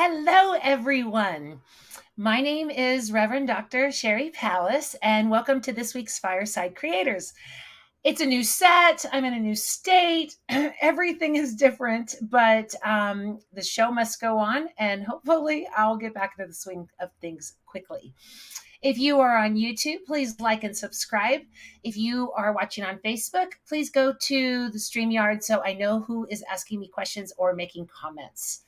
Hello, everyone. My name is Reverend Dr Sheri Pallas, and welcome to this week's Fireside Creators. It's a new set. I'm in a new state. Everything is different, but the show must go on, and hopefully, I'll get back into the swing of things quickly. If you are on YouTube, please like and subscribe. If you are watching on Facebook, please go to the StreamYard so I know who is asking me questions or making comments.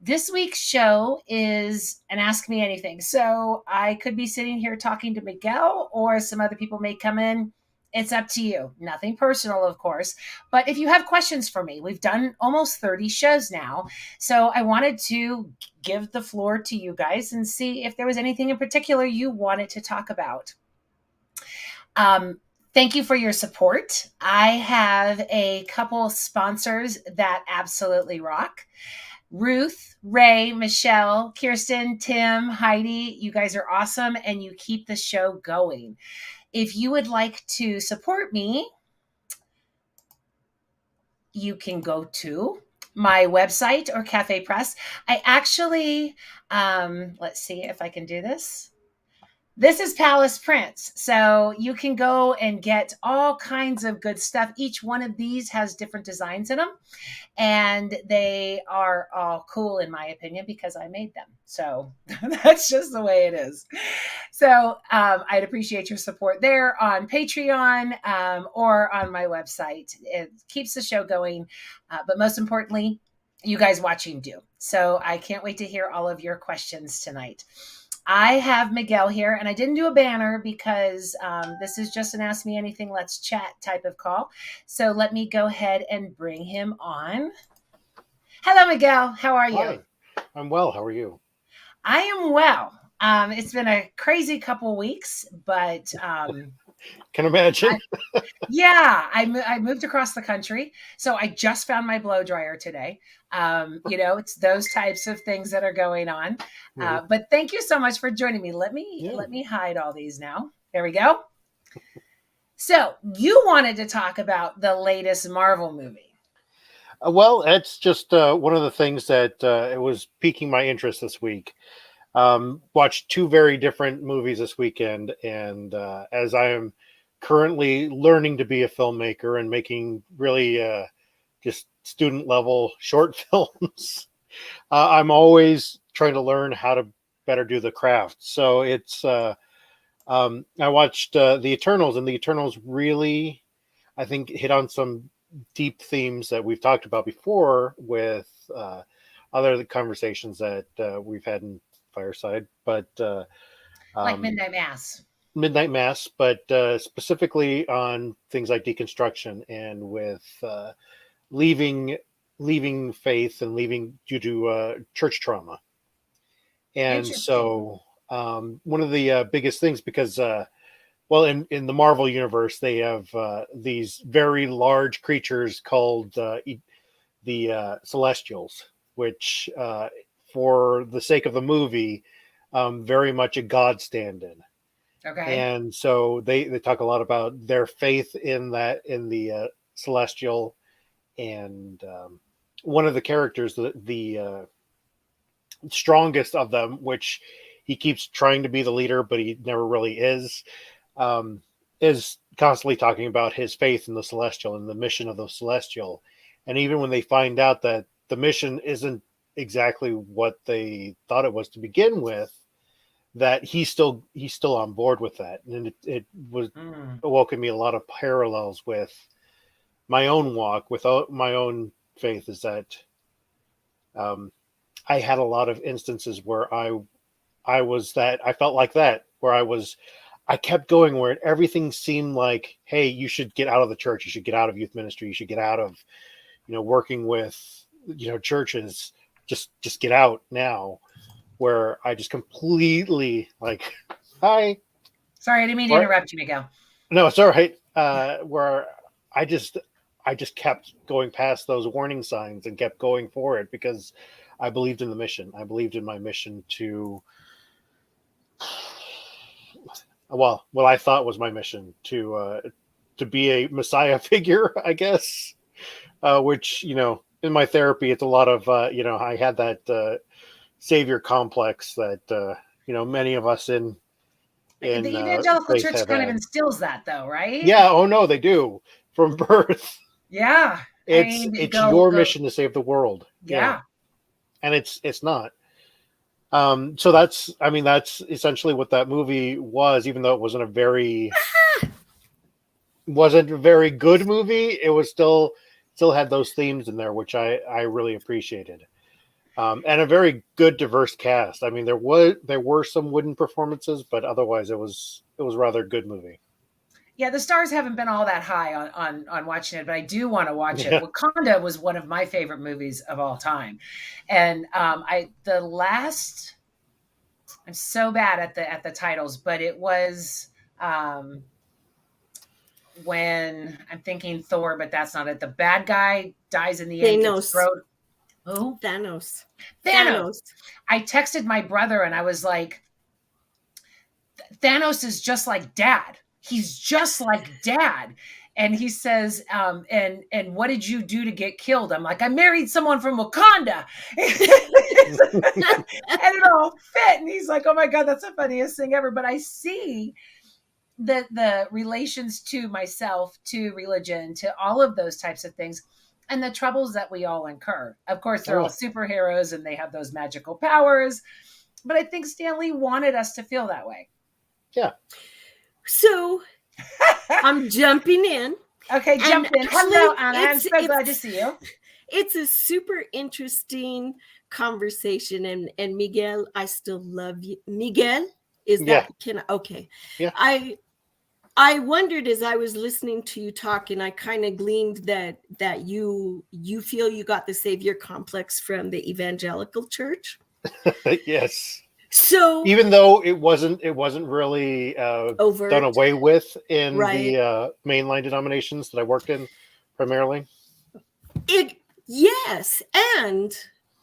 This week's show is an Ask Me Anything. So I could be sitting here talking to Miguel, or some other people may come in. It's up to you. Nothing personal, of course. But if you have questions for me, we've done almost 30 shows now. So I wanted to give the floor to you guys and see if there was anything in particular you wanted to talk about. Thank you for your support. I have a couple sponsors that absolutely rock. Ruth, Ray, Michelle, Kirsten, Tim, Heidi, you guys are awesome and you keep the show going. If you would like to support me, you can go to my website or Cafe Press. I actually, let's see if I can do this. This is Palace Prints. So you can go and get all kinds of good stuff. Each one of these has different designs in them. And they are all cool, in my opinion, because I made them. So that's just the way it is. So I'd appreciate your support there on Patreon or on my website. It keeps the show going. But most importantly, you guys watching do. So I can't wait to hear all of your questions tonight. I have Miguel here, and I didn't do a banner because this is just an Ask Me Anything, Let's Chat type of call. So let me go ahead and bring him on. Hello, Miguel. How are you? Hi, I'm well. How are you? I am well. It's been a crazy couple weeks, but Can imagine. I moved across the country, so I just found my blow dryer today. It's those types of things that are going on. But thank you so much for joining me. Let me hide all these now. There we go. So you wanted to talk about the latest Marvel movie. Well, that's just one of the things that it was piquing my interest this week. Watched two very different movies this weekend, and as I am currently learning to be a filmmaker and making really just student level short films, I'm always trying to learn how to better do the craft. So it's I watched The Eternals, and The Eternals really, I think, hit on some deep themes that we've talked about before with other conversations that we've had in Fireside, but like Midnight Mass. Midnight Mass, but specifically on things like deconstruction and with leaving faith and leaving due to church trauma. And so one of the biggest things, because in the Marvel universe, they have these very large creatures called the Celestials, which, for the sake of the movie, very much a God stand-in. Okay. And so they talk a lot about their faith in the Celestial, and one of the characters, the strongest of them, which he keeps trying to be the leader, but he never really is constantly talking about his faith in the Celestial and the mission of the Celestial. And even when they find out that the mission isn't exactly what they thought it was to begin with, that he's still on board with that. And it was awoken me a lot of parallels with my own walk, with my own faith, is that I had a lot of instances where I was that, I felt like that, where I kept going, where everything seemed like, hey, you should get out of the church. You should get out of youth ministry. You should get out of, working with, churches. Just get out now. Where I just completely like, hi. Sorry, I didn't mean to interrupt you, Miguel. No, it's all right. Where I just kept going past those warning signs and kept going for it because I believed in the mission. I believed in my mission to, what I thought was my mission to be a Messiah figure, I guess. Which, in my therapy, it's a lot of, I had that savior complex that many of us in The evangelical faith church have kind of had. instills that, though, right? Yeah. Oh no, they do from birth. Yeah. I It's mean, it's go your go. mission to save the world. Yeah, Yeah. and it's not. So that's essentially what that movie was. Even though it wasn't a very good movie, it was still had those themes in there, which I really appreciated. And a very good diverse cast. I mean, there were some wooden performances, but otherwise it was rather a good movie. Yeah, the stars haven't been all that high on watching it, but I do want to watch it. Yeah, Wakanda was one of my favorite movies of all time, and I the last I'm so bad at the titles, but it was um, when I'm thinking Thor, but that's not it. The bad guy dies in the end, gets Thanos. thrown. Who? Thanos. Thanos. Thanos. I texted my brother and I was like, Thanos is just like dad. He's just like dad. And he says, and what did you do to get killed? I'm like, I married someone from Wakanda. And it all fit. And he's like, oh my God, that's the funniest thing ever. But I see the relations to myself, to religion, to all of those types of things, and the troubles that we all incur. Of course, they're all superheroes and they have those magical powers. But I think Stan Lee wanted us to feel that way. yeah. So I'm jumping in. Okay, jump in. Hello, Anna. I'm so glad to see you. It's a super interesting conversation. And Miguel, I still love you. Miguel, okay. Yeah. I wondered as I was listening to you talk, and I kind of gleaned that you feel you got the savior complex from the evangelical church. Yes. So even though it wasn't really overt, done away with in right, the mainline denominations that I worked in primarily. Yes, and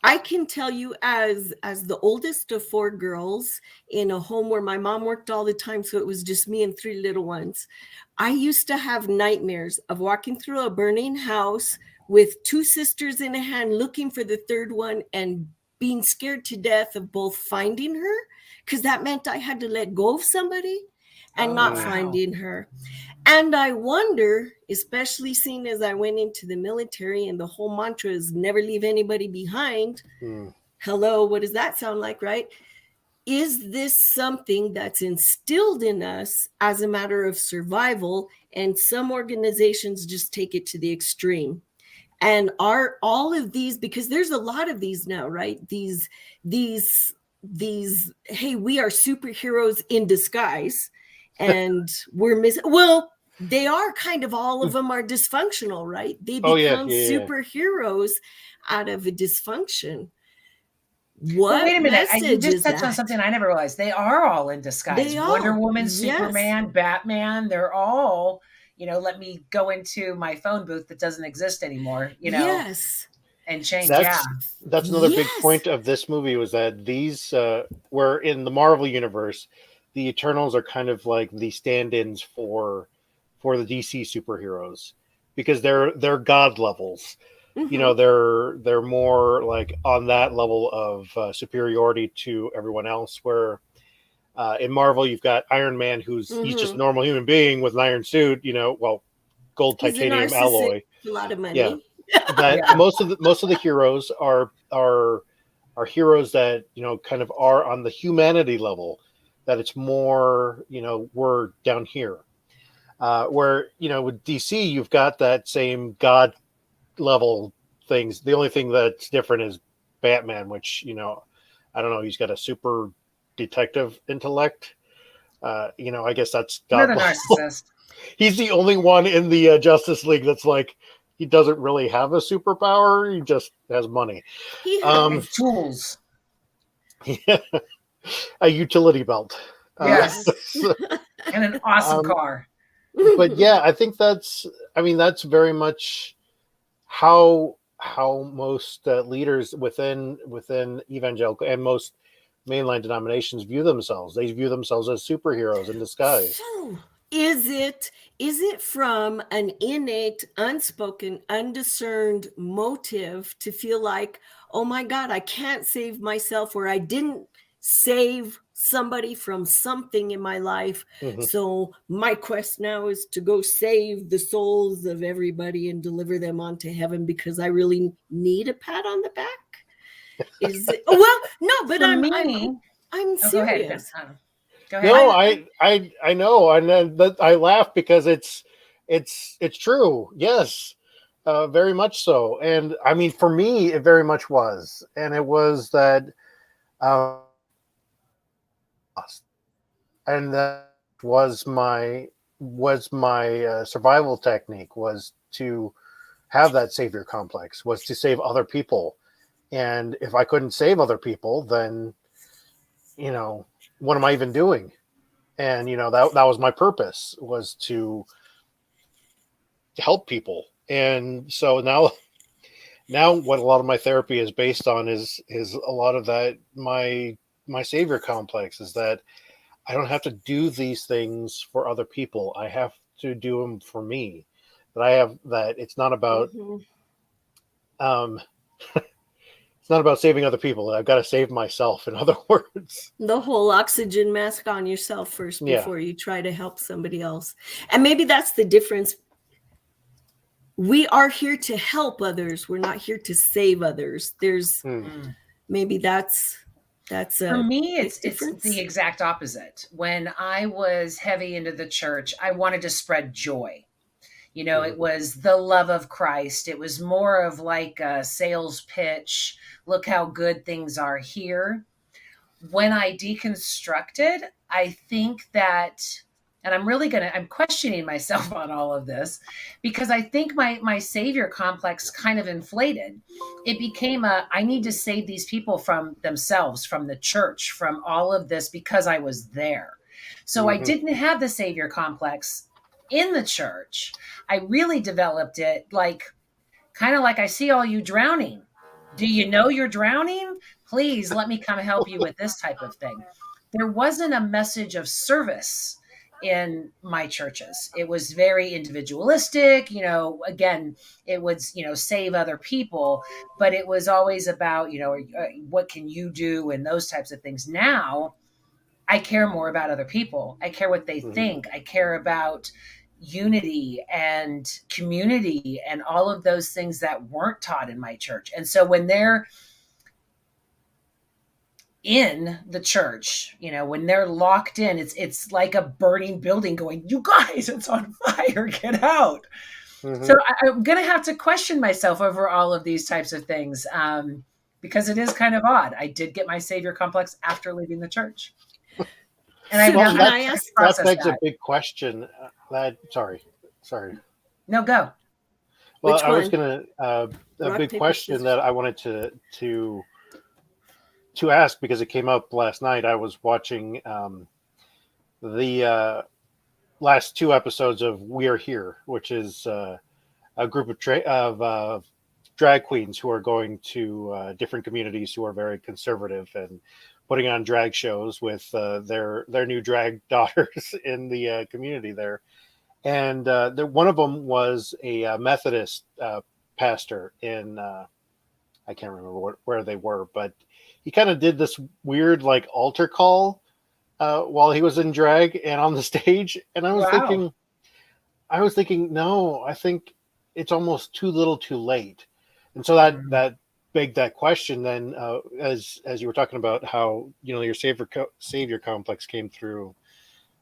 I can tell you as the oldest of 4 girls in a home where my mom worked all the time, so it was just me and 3 little ones. I used to have nightmares of walking through a burning house with 2 sisters in a hand looking for the third one and being scared to death of both finding her, because that meant I had to let go of somebody and not finding her. And I wonder, especially seeing as I went into the military and the whole mantra is never leave anybody behind. Hello, what does that sound like, right? Is this something that's instilled in us as a matter of survival? And some organizations just take it to the extreme. And are all of these, because there's a lot of these now, right? These, hey, we are superheroes in disguise. And we're missing. Well, they are kind of, all of them are dysfunctional, right? They become superheroes out of a dysfunction. What wait a minute. You just is touched that? on something I never realized. They are all in disguise. Wonder Woman, Superman, Batman, they're all, let me go into my phone booth that doesn't exist anymore, Yes. And change. That's another big point of this movie, was that these were in the Marvel universe. The Eternals are kind of like the stand-ins for the DC superheroes, because they're god levels. They're more like on that level of superiority to everyone else. Where in Marvel, you've got Iron Man, he's just a normal human being with an iron suit. Gold titanium alloy. A lot of money. Yeah. That most of the heroes are heroes that kind of are on the humanity level. That it's more we're down here. Where with DC, you've got that same god level things. The only thing that's different is Batman, which I don't know. He's got a super detective intellect. I guess that's god level. Narcissist. He's the only one in the Justice League that's like, he doesn't really have a superpower. He just has money. He has tools. Yeah. A utility belt. Yes. And an awesome car. But yeah, I think that's very much how most leaders within evangelical and most mainline denominations view themselves. They view themselves as superheroes in disguise. Is it from an innate, unspoken, undiscerned motive to feel like, oh my God, I can't save myself, or I didn't save somebody from something in my life. Mhm. So my quest now is to go save the souls of everybody and deliver them onto heaven because I really need a pat on the back. Is it? Oh, well, no, but For I'm me, go ahead. serious. Go ahead. No, I know, and then I laugh because it's true. Yes, very much so. And I mean, for me, it very much was, and it was that, um, and that was my survival technique, was to have that savior complex, was to save other people. And if I couldn't save other people, then, what am I even doing? And that was my purpose, was to help people. And so now what a lot of my therapy is based on is a lot of that, my savior complex, is that I don't have to do these things for other people. I have to do them for me. That it's not about, Mhm. um it's not about saving other people. I've got to save myself, in other words. The whole oxygen mask on yourself first Yeah. before you try to help somebody else. And maybe that's the difference. We are here to help others. We're not here to save others. There's Mm. maybe that's For a me, big it's difference. the exact opposite. When I was heavy into the church, I wanted to spread joy. It was the love of Christ. It was more of like a sales pitch. Look how good things are here. When I deconstructed, I think that, and I'm questioning myself on all of this, because I think my savior complex kind of inflated. It became I need to save these people from themselves, from the church, from all of this, because I was there. So I Mm-hmm. didn't have the savior complex in the church. I really developed it kind of like, I see all you drowning. Do you know you're drowning? Please let me come help you with this type of thing. There wasn't a message of service in my churches. It was very individualistic. Again, it was, save other people, but it was always about, what can you do and those types of things. Now, I care more about other people. I care what they Mm-hmm. think. I care about unity and community and all of those things that weren't taught in my church. And so when they're in the church, when they're locked in, it's like a burning building going, you guys, it's on fire, get out. Mm-hmm. So I'm going to have to question myself over all of these types of things, because it is kind of odd. I did get my savior complex after leaving the church. And So Well, now can have I to ask? that process begs a that. big question. Sorry. No, go. Well, Which I was one? gonna a Rock, big paper, question that scissors. I wanted to ask, because it came up last night. I was watching the last two episodes of We're Here, which is a group of drag queens who are going to different communities who are very conservative, and putting on drag shows with their new drag daughters in the community there. And one of them was a Methodist pastor in I can't remember where they were, but he kind of did this weird like altar call while he was in drag and on the stage, and Wow. I was thinking, no, I think it's almost too little, too late. And so that begged that question. Then, as you were talking about how your savior complex came through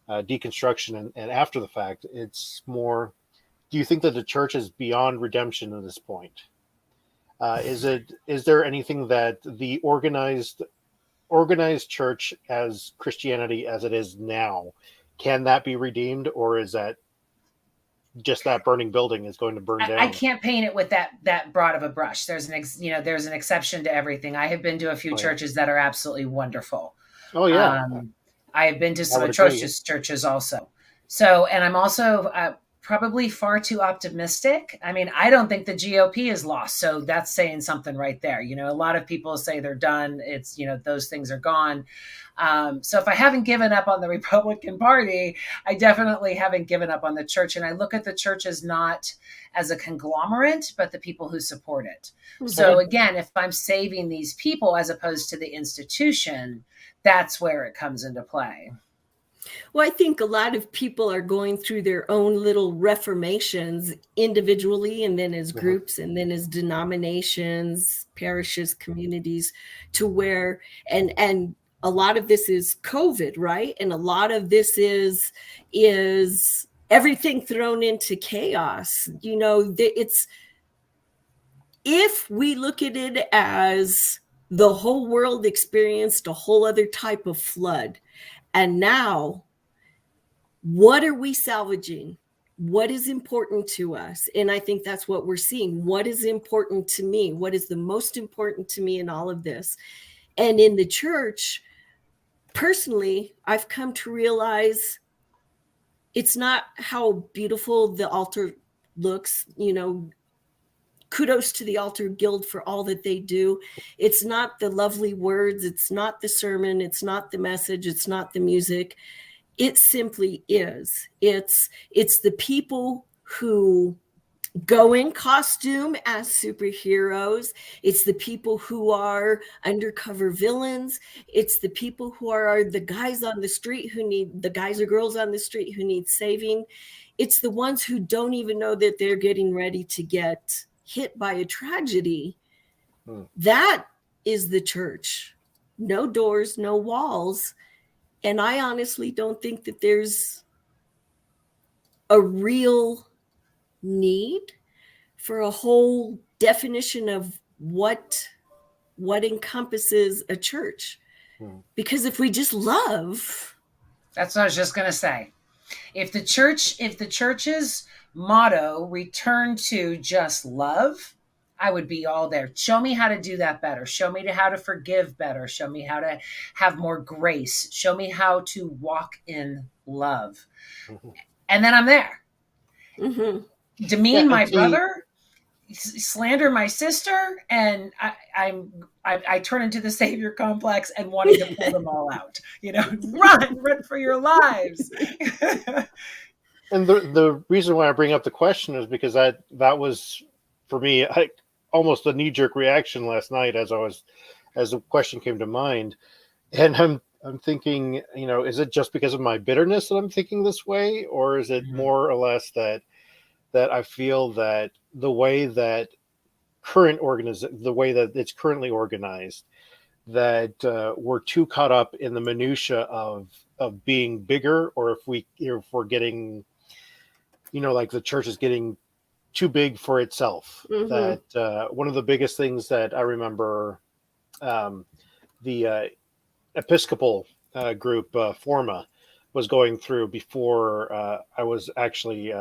deconstruction and after the fact, it's more. Do you think that the church is beyond redemption at this point? Is there anything that the organized church, as Christianity as it is now, can that be redeemed, or is that just that burning building is going to burn I down? can't paint it with that broad of a brush. There's an exception to everything. I have been to a few Oh yeah. churches that are absolutely wonderful. Oh yeah. I have been to I some would agree. atrocious churches also. So, and I'm also probably far too optimistic. I mean, I don't think the GOP is lost. So that's saying something right there. You know, a lot of people say they're done. It's, you know, those things are gone. So if I haven't given up on the Republican Party, I definitely haven't given up on the church. And I look at the church as not as a conglomerate, but the people who support it. Mhm. So again, if I'm saving these people as opposed to the institution, that's where it comes into play. Well, I think a lot of people are going through their own little reformations individually, and then as groups, and then as denominations, parishes, communities, to where, and a lot of this is COVID, right? And a lot of this is everything thrown into chaos. You know, it's, if we look at it as the whole world experienced a whole other type of flood, and now what are we salvaging? What is important to us? And I think that's what we're seeing. What is important to me? What is the most important to me in all of this? And in the church, personally, I've come to realize it's not how beautiful the altar looks. You know, kudos to the Altar Guild for all that they do. It's not the lovely words. It's not the sermon. It's not the message. It's not the music. It simply is. It's the people who go in costume as superheroes. It's the people who are undercover villains. It's the people who are the guys on the street who need, the guys or girls on the street who need saving. It's the ones who don't even know that they're getting ready to get hit by a tragedy. That is the church. No doors, no walls. And I honestly don't think that there's a real need for a whole definition of what encompasses a church. Because if we just love. That's what I was just going to say. If the church's motto, return to just love, I would be all there. Show me how to do that better. Show me how to forgive better. Show me how to have more grace. Show me how to walk in love. And then I'm there. Demean my brother, slander my sister, and I turn into the savior complex and wanting to pull them all out. You know, run for your lives. And the reason why I bring up the question is because that was, for me, almost a knee-jerk reaction last night as the question came to mind. And I'm thinking, you know, is it just because of my bitterness that I'm thinking this way? Or is it more or less that I feel that the way that the way that it's currently organized, that we're too caught up in the minutia of being bigger, or if we're getting, you know, like the church is getting too big for itself. That one of the biggest things that I remember, the Episcopal group Forma was going through before I was actually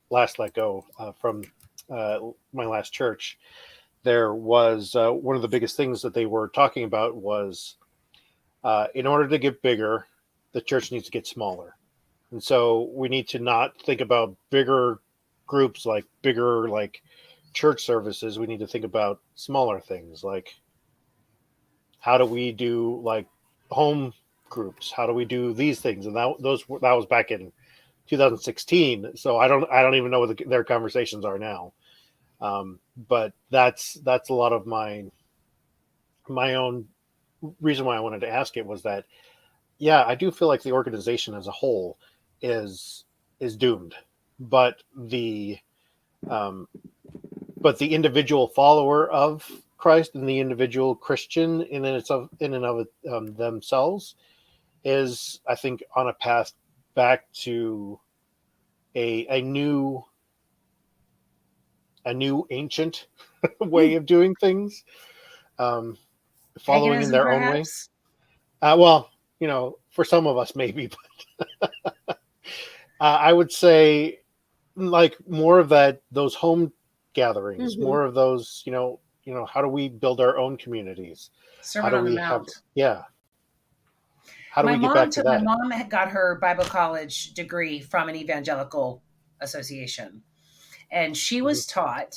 last let go from my last church. There was one of the biggest things that they were talking about was in order to get bigger, the church needs to get smaller. And so we need to not think about bigger groups, like bigger like church services. We need to think about smaller things, like how do we do like home groups? How do we do these things? And that was back in 2016. So I don't even know what their conversations are now. But that's a lot of my own reason why I wanted to ask it was that, yeah, I do feel like the organization as a whole is doomed, but the individual follower of Christ and the individual Christian in and of themselves is, I think, on a path back to a new ancient way of doing things, following Paganism, in their perhaps? own way. Well, you know, for some of us maybe, but I would say like more of those home gatherings, more of those, you know, how do we build our own communities? Sermon How do on the we Mount. how do we get back to that? My mom got her Bible college degree from an evangelical Association. And she was taught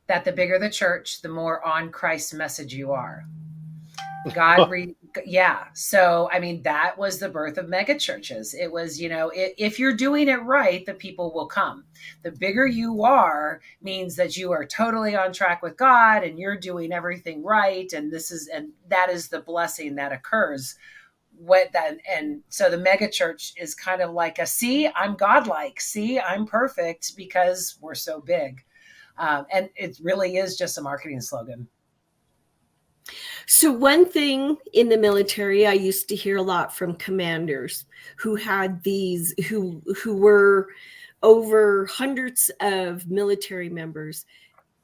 that the bigger the church, the more on Christ's message you are. Yeah. So, I mean, that was the birth of mega churches. It was, if you're doing it right, the people will come. The bigger you are means that you are totally on track with God and you're doing everything right. And that is the blessing that occurs with that. And so the mega church is kind of like see, I'm godlike. See, I'm perfect because we're so big. And it really is just a marketing slogan. So one thing in the military, I used to hear a lot from commanders who had who were over hundreds of military members.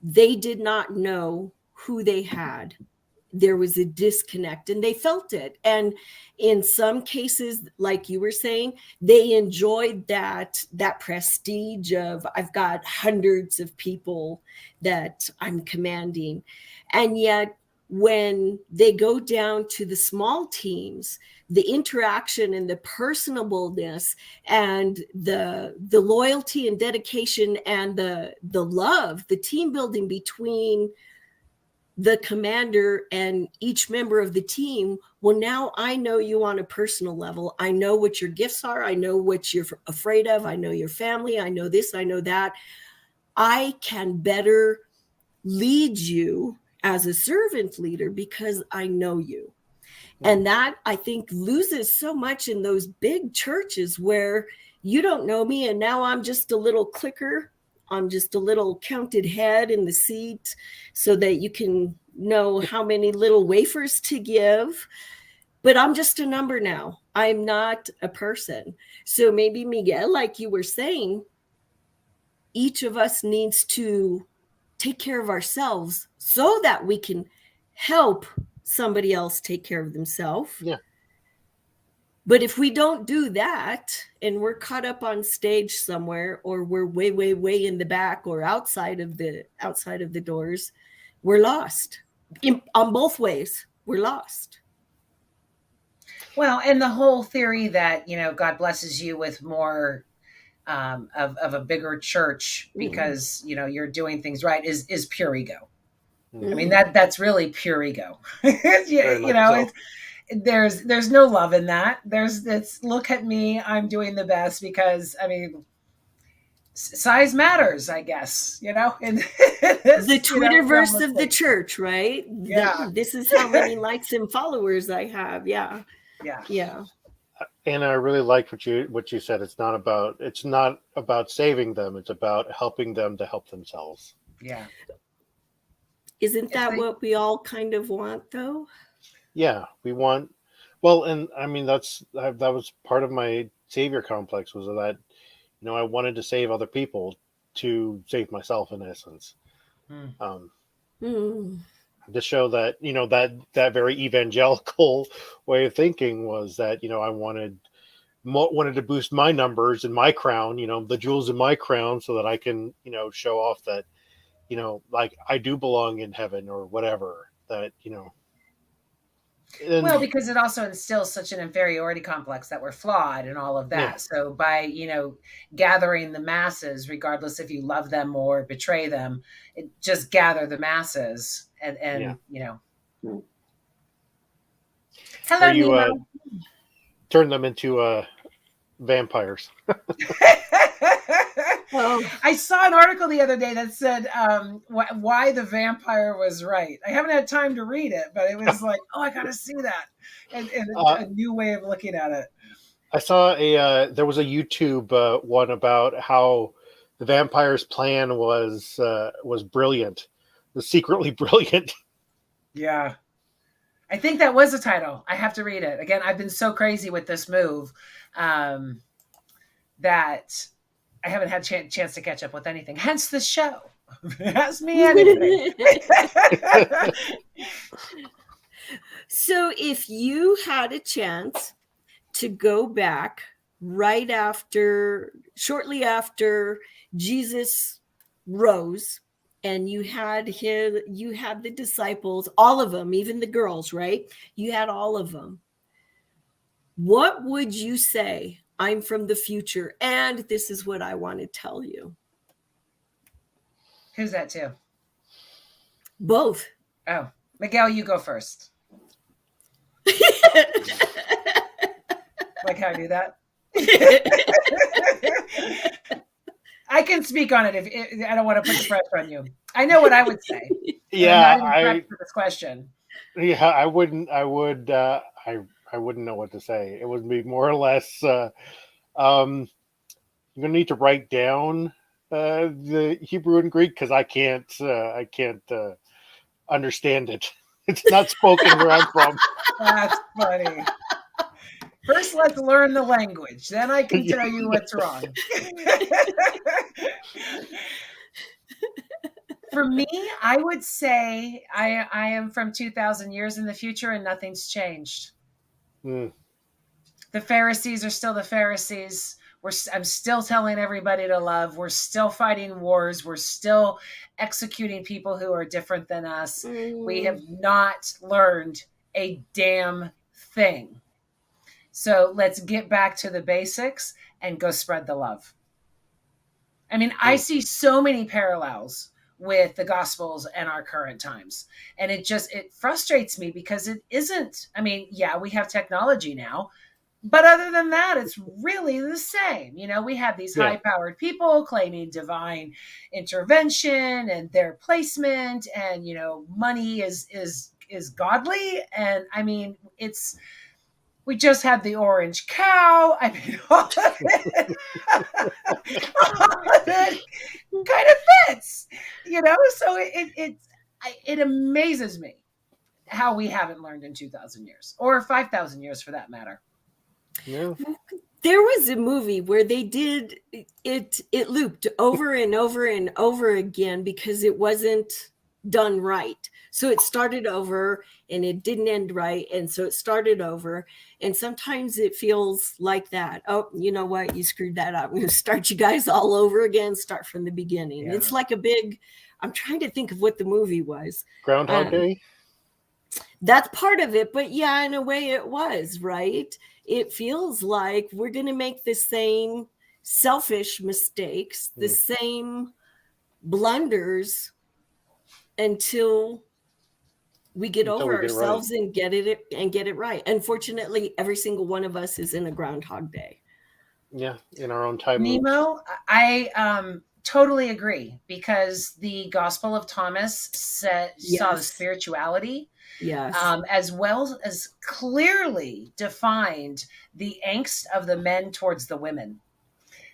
They did not know who they had. There was a disconnect and they felt it. And in some cases, like you were saying, they enjoyed that prestige of I've got hundreds of people that I'm commanding. And yet when they go down to the small teams, the interaction and the personableness and the loyalty and dedication and the love, the team building between the commander and each member of the team, well, now I know you on a personal level. I know what your gifts are. I know what you're afraid of. I know your family. I know this. I know that. I can better lead you as a servant leader because I know you. And that, I think, loses so much in those big churches where you don't know me and now I'm just a little clicker. I'm just a little counted head in the seat so that you can know how many little wafers to give. But I'm just a number now. I'm not a person. So maybe, Miguel, like you were saying, each of us needs to take care of ourselves so that we can help somebody else take care of themselves. Yeah. But if we don't do that and we're caught up on stage somewhere, or we're way, way, way in the back or outside of the doors, we're lost. On both ways, we're lost. Well, and the whole theory that, God blesses you with more of a bigger church because, you're doing things right is pure ego. I mean, that's really pure ego. There's no love in that. It's look at me, I'm doing the best because, I mean, size matters, I guess, in the Twitterverse of the church, right? Yeah. This is how many likes and followers I have. Yeah. And I really liked what you said. It's not about saving them. It's about helping them to help themselves. Yeah. Isn't that what we all kind of want, though? Yeah, we want. Well, and I mean that was part of my savior complex, was that I wanted to save other people to save myself, in essence. To show that that very evangelical way of thinking was that I wanted to boost my numbers and my crown, the jewels in my crown, so that I can show off that like I do belong in heaven or whatever, that well, because it also instills such an inferiority complex that we're flawed and all of that. Yeah. So by, gathering the masses, regardless if you love them or betray them, just gather the masses and Hello, or you Nemo. turn them into vampires. Well, I saw an article the other day that said why the vampire was right. I haven't had time to read it, but it was like, I got to see that, and a new way of looking at it. I saw there was a YouTube one about how the vampire's plan was brilliant, was secretly brilliant. Yeah. I think that was the title. I have to read it. Again, I've been so crazy with this move that I haven't had a chance to catch up with anything. Hence the show. Ask me anything. So if you had a chance to go back shortly after Jesus rose, and you had the disciples, all of them, even the girls, right? You had all of them. What would you say? I'm from the future, and this is what I want to tell you. Who's that to? Both. Oh, Miguel, you go first. Like how I do that? I can speak on it if I don't want to put the pressure on you. I know what I would say. Yeah, I'm not even prepped for this question. Yeah, I wouldn't know what to say. It would be more or less you're gonna need to write down the Hebrew and Greek because I can't understand it. It's not spoken where I'm from. That's funny. First, let's learn the language. Then I can tell you what's wrong. For me, I would say I am from 2,000 years in the future and nothing's changed. Mm. The Pharisees are still the Pharisees. I'm still telling everybody to love. We're still fighting wars. We're still executing people who are different than us. We have not learned a damn thing. So let's get back to the basics and go spread the love. I mean, I see so many parallels with the Gospels and our current times. And it frustrates me because it isn't, I mean, yeah, we have technology now, but other than that, it's really the same. You know, we have these high-powered people claiming divine intervention and their placement, and, you know, money is godly. And I mean, we just had the orange cow. I mean, all of it kind of fits, you know? So it amazes me how we haven't learned in 2,000 years or 5,000 years for that matter. Yeah. There was a movie where they did it looped over and over and over again because it wasn't done right. So it started over and it didn't end right. And so it started over. And sometimes it feels like that. Oh, you know what? You screwed that up. I'm going to start you guys all over again, start from the beginning. Yeah. It's like I'm trying to think of what the movie was. Groundhog Day? That's part of it. But yeah, in a way it was, right? It feels like we're going to make the same selfish mistakes, the same blunders until we get over ourselves and get it right. Unfortunately, every single one of us is in a Groundhog Day. Yeah, in our own time. Nemo, I totally agree, because the Gospel of Thomas saw the spirituality, as well as clearly defined the angst of the men towards the women.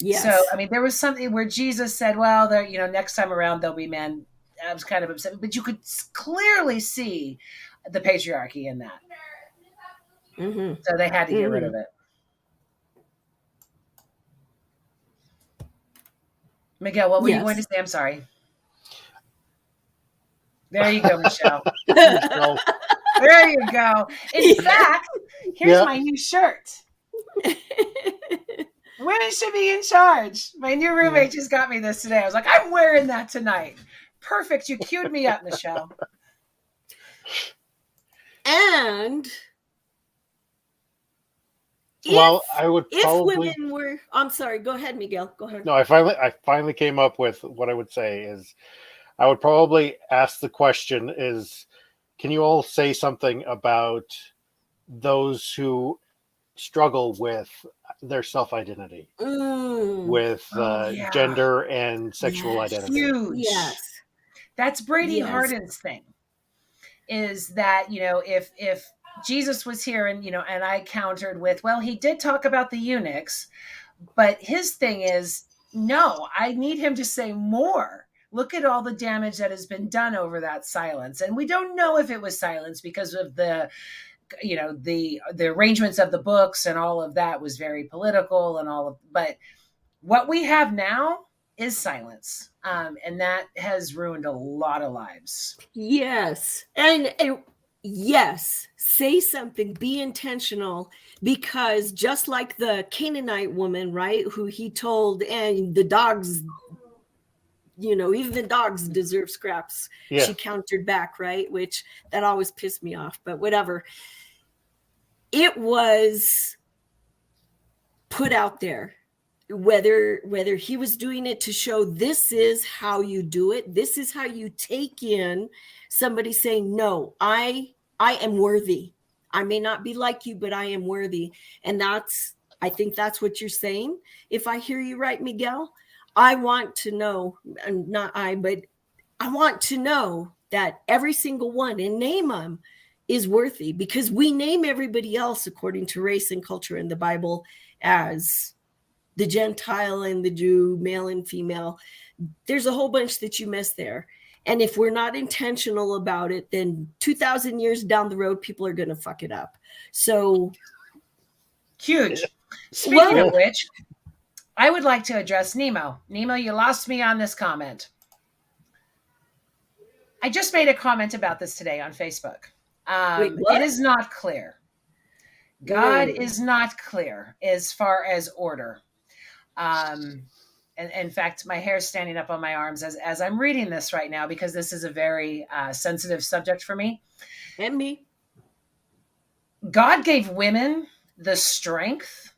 Yes. So, I mean, there was something where Jesus said, well, next time around, there'll be men. I was kind of upset, but you could clearly see the patriarchy in that. Mm-hmm. So they had to get rid of it. Miguel, what were you going to say? I'm sorry. There you go, Michelle. There you go. In fact, here's my new shirt. Women should be in charge. My new roommate just got me this today. I was like, I'm wearing that tonight. Perfect. You queued me up, Michelle. And I would probably. If women were, I'm sorry. Go ahead, Miguel. Go ahead. No, I finally came up with what I would say is, I would probably ask the question is, can you all say something about those who struggle with their self-identity, with gender and sexual identity? Huge. Yes. That's Brady Harden's thing, is that, if Jesus was here and I countered with, well, he did talk about the eunuchs, but his thing is, no, I need him to say more. Look at all the damage that has been done over that silence. And we don't know if it was silence because of the arrangements of the books, and all of that was very political but what we have now is silence. And that has ruined a lot of lives. Yes. And yes, say something, be intentional, because just like the Canaanite woman, right, who he told, and the dogs, even the dogs deserve scraps. Yeah. She countered back, right? Which that always pissed me off, but whatever. It was put out there, whether he was doing it to show this is how you do it, this is how you take in somebody saying, no, I am worthy. I may not be like you, but I am worthy. And I think that's what you're saying. If I hear you right, Miguel, I want to know, but I want to know that every single one, and name them, is worthy, because we name everybody else according to race and culture in the Bible as the Gentile and the Jew, male and female. There's a whole bunch that you miss there. And if we're not intentional about it, then 2,000 years down the road, people are going to fuck it up. So huge. Speaking of which, I would like to address Nemo. Nemo, you lost me on this comment. I just made a comment about this today on Facebook. It is not clear. God is not clear as far as order. And in fact, my hair is standing up on my arms as I'm reading this right now, because this is a very sensitive subject for me. And me. God gave women the strength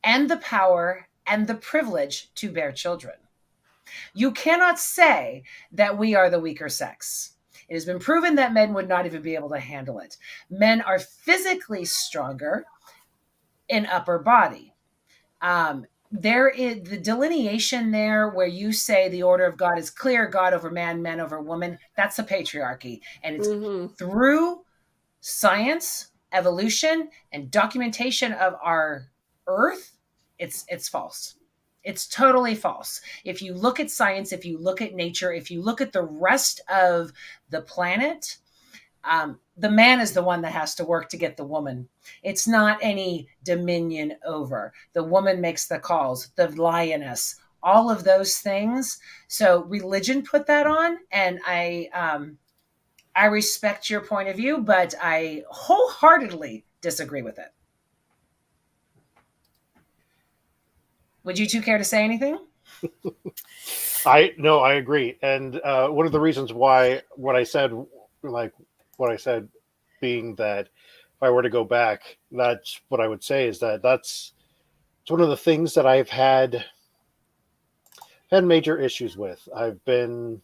and the power and the privilege to bear children. You cannot say that we are the weaker sex. It has been proven that men would not even be able to handle it. Men are physically stronger in upper body. There is the delineation there where you say the order of God is clear, God over man, man over woman. That's the patriarchy. And it's through science, evolution, and documentation of our earth, it's false. It's totally false. If you look at science, if you look at nature, if you look at the rest of the planet, the man is the one that has to work to get the woman. It's not any dominion over. The woman makes the calls, the lioness, all of those things. So religion put that on, and I respect your point of view, but I wholeheartedly disagree with it. Would you two care to say anything? I agree. And one of the reasons why what I said being that if I were to go back, that's what I would say, is that it's one of the things that I've had major issues with. I've been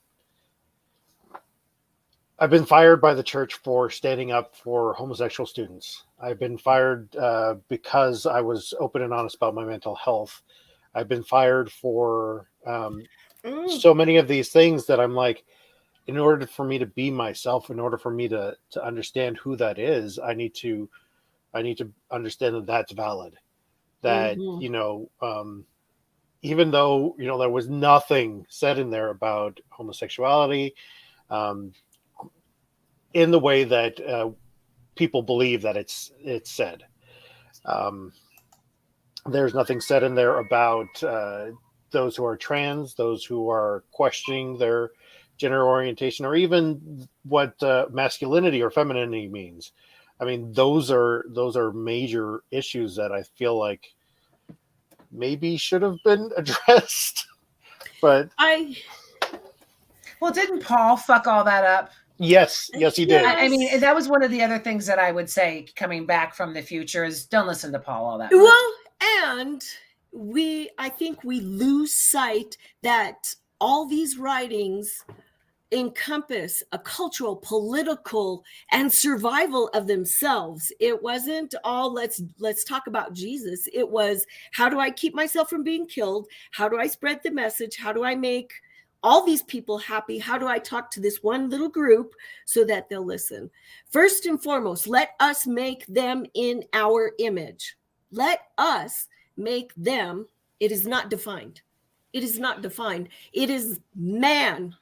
fired by the church for standing up for homosexual students. I've been fired because I was open and honest about my mental health. I've been fired for so many of these things that I'm like, in order for me to be myself, in order for me to understand who that is, I need to understand that that's valid. That, even though, there was nothing said in there about homosexuality, in the way that people believe that it's said. There's nothing said in there about those who are trans, those who are questioning their gender orientation, or even what masculinity or femininity means. I mean, those are major issues that I feel like maybe should have been addressed. But didn't Paul fuck all that up? Yes, he did. I mean, that was one of the other things that I would say coming back from the future is don't listen to Paul all that much. Well, and I think we lose sight that all these writings encompass a cultural, political, and survival of themselves. It wasn't all let's talk about Jesus. It was, how do I keep myself from being killed? How do I spread the message? How do I make all these people happy? How do I talk to this one little group so that they'll listen? First and foremost, let us make them in our image. Let us make them. It is not defined. It is not defined. It is man,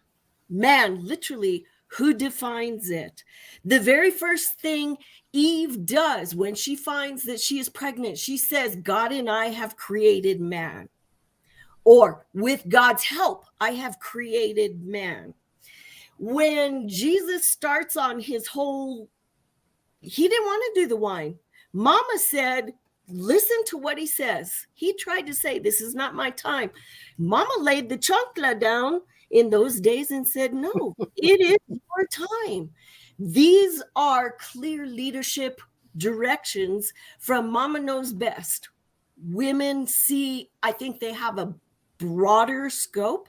literally, who defines it. The very first thing Eve does when she finds that she is pregnant, she says, God and I have created man. Or with God's help, I have created man. When Jesus starts on his whole, he didn't want to do the wine. Mama said, listen to what he says. He tried to say, this is not my time. Mama laid the chancla down in those days and said, no, it is your time. These are clear leadership directions from Mama Knows Best. women see, I think they have a broader scope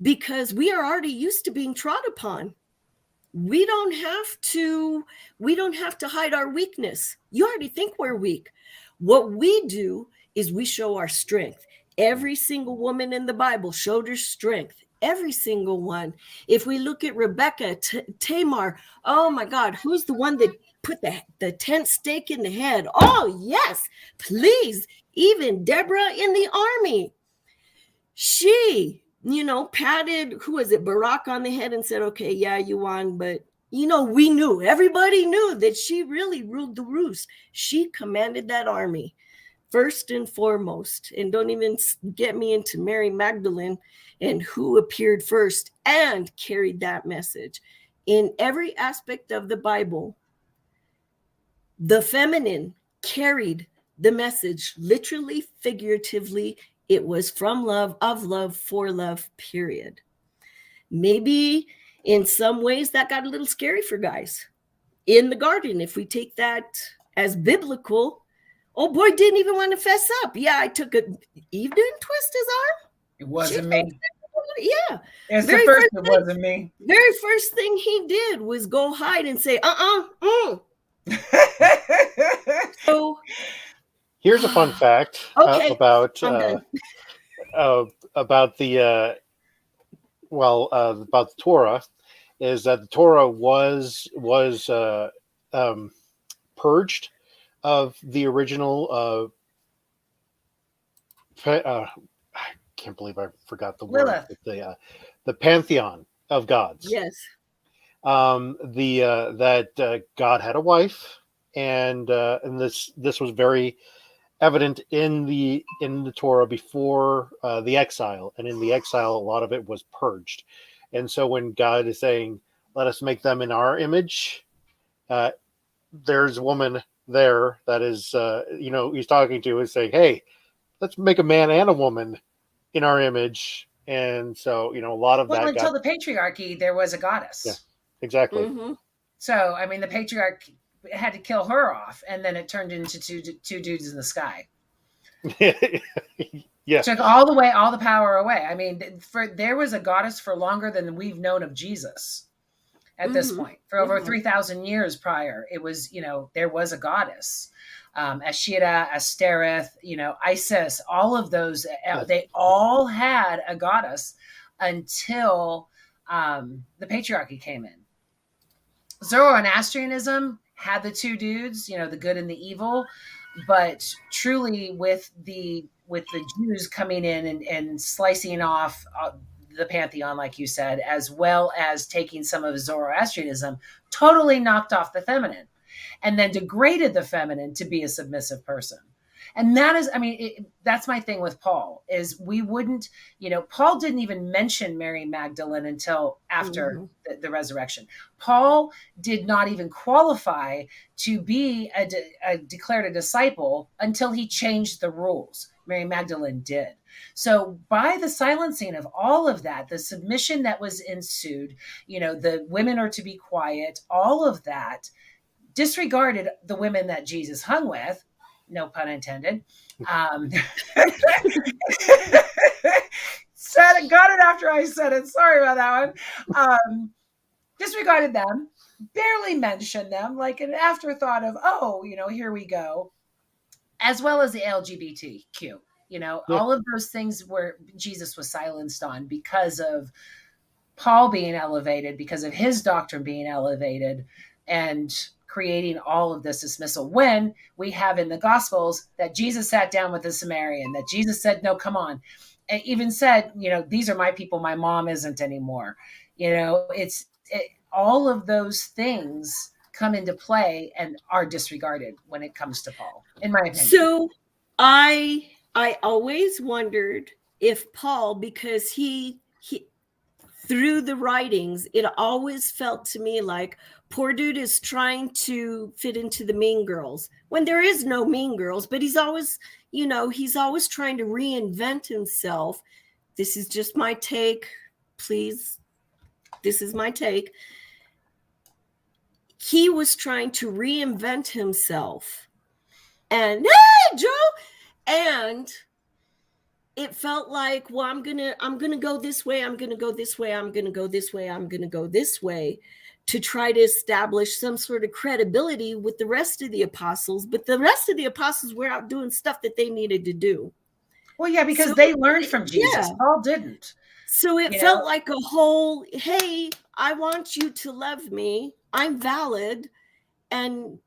because we are already used to being trod upon. We don't have to hide our weakness. You already think we're weak. What we do is we show our strength. Every single woman in the Bible showed her strength. Every single one. If we look at Rebecca, Tamar, oh my God, who's the one that put the tent stake in the head? Oh, yes, please. Even Deborah in the army. She, patted, who was it, Barack on the head and said, okay, yeah, you won. But, everybody knew that she really ruled the roost. She commanded that army first and foremost. And don't even get me into Mary Magdalene and who appeared first and carried that message. In every aspect of the Bible, the feminine carried the message, literally, figuratively. It was from love, of love, for love, period. Maybe in some ways that got a little scary for guys. In the garden, if we take that as biblical, oh boy, didn't even want to fess up. Yeah, I took Eve didn't twist his arm. It wasn't me. Yeah. It's the first it wasn't me. Very first thing he did was go hide and say, So here's a fun fact about the about the Torah, is that the Torah was purged of the original. I can't believe I forgot the word. The pantheon of gods. Yes. That God had a wife, and this was very evident in the Torah before the exile, and in the exile, a lot of it was purged. And so when God is saying, "Let us make them in our image," there's a woman there that is, he's talking to, is saying, "Hey, let's make a man and a woman in our image." And so, a lot of that. Until the patriarchy, there was a goddess. Yeah, exactly. Mm-hmm. So, I mean, the patriarch had to kill her off, and then it turned into two dudes in the sky. Yeah. Took all the power away. I mean, there was a goddess for longer than we've known of Jesus at this point. For over 3,000 years prior, it was, there was a goddess. Ashera, Astereth, Isis, all of those, they all had a goddess until the patriarchy came in. Zoroastrianism had the two dudes, the good and the evil, but truly with the Jews coming in and slicing off the pantheon, like you said, as well as taking some of Zoroastrianism, totally knocked off the feminine and then degraded the feminine to be a submissive person. And that is, that's my thing with Paul, is we wouldn't, Paul didn't even mention Mary Magdalene until after the resurrection. Paul did not even qualify to be declared a disciple until he changed the rules. Mary Magdalene did. So by the silencing of all of that, the submission that was ensued, the women are to be quiet, all of that disregarded the women that Jesus hung with. No pun intended. Got it after I said it. Sorry about that one. Disregarded them, barely mentioned them, like an afterthought of, here we go. As well as the LGBTQ, all of those things where Jesus was silenced on because of Paul being elevated, because of his doctrine being elevated, and creating all of this dismissal, when we have in the Gospels that Jesus sat down with the Samaritan, that Jesus said, no, come on. And even said, these are my people, my mom isn't anymore. All of those things come into play and are disregarded when it comes to Paul, in my opinion. So I always wondered if Paul, because he through the writings, it always felt to me like poor dude is trying to fit into the mean girls when there is no mean girls, but he's always trying to reinvent himself. This is just my take, please. This is my take. He was trying to reinvent himself. And hey, Joe, And it felt like, well, I'm gonna go this way, I'm gonna go this way, I'm gonna go this way, I'm gonna go this way, to try to establish some sort of credibility with the rest of the apostles. But the rest of the apostles were out doing stuff that they needed to do. Well, yeah, because So, they learned from Jesus. yeah. Paul didn't. So it felt like a whole, hey, I want you to love me, I'm valid. And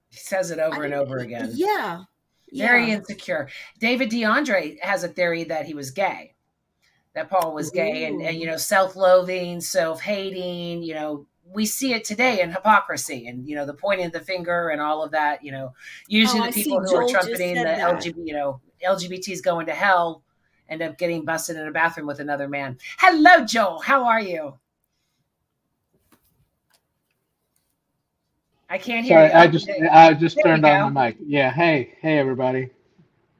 he says it over and over again. Yeah. Very insecure. David DeAndre has a theory that he was gay, that Paul was gay, and self-loathing, self-hating. We see it today in hypocrisy, and the pointing of the finger and all of that. Usually the people who are trumpeting the LGBTs going to hell end up getting busted in a bathroom with another man. Hello, Joel. How are you? I can't hear you. I just turned on the mic. Yeah. Hey, everybody.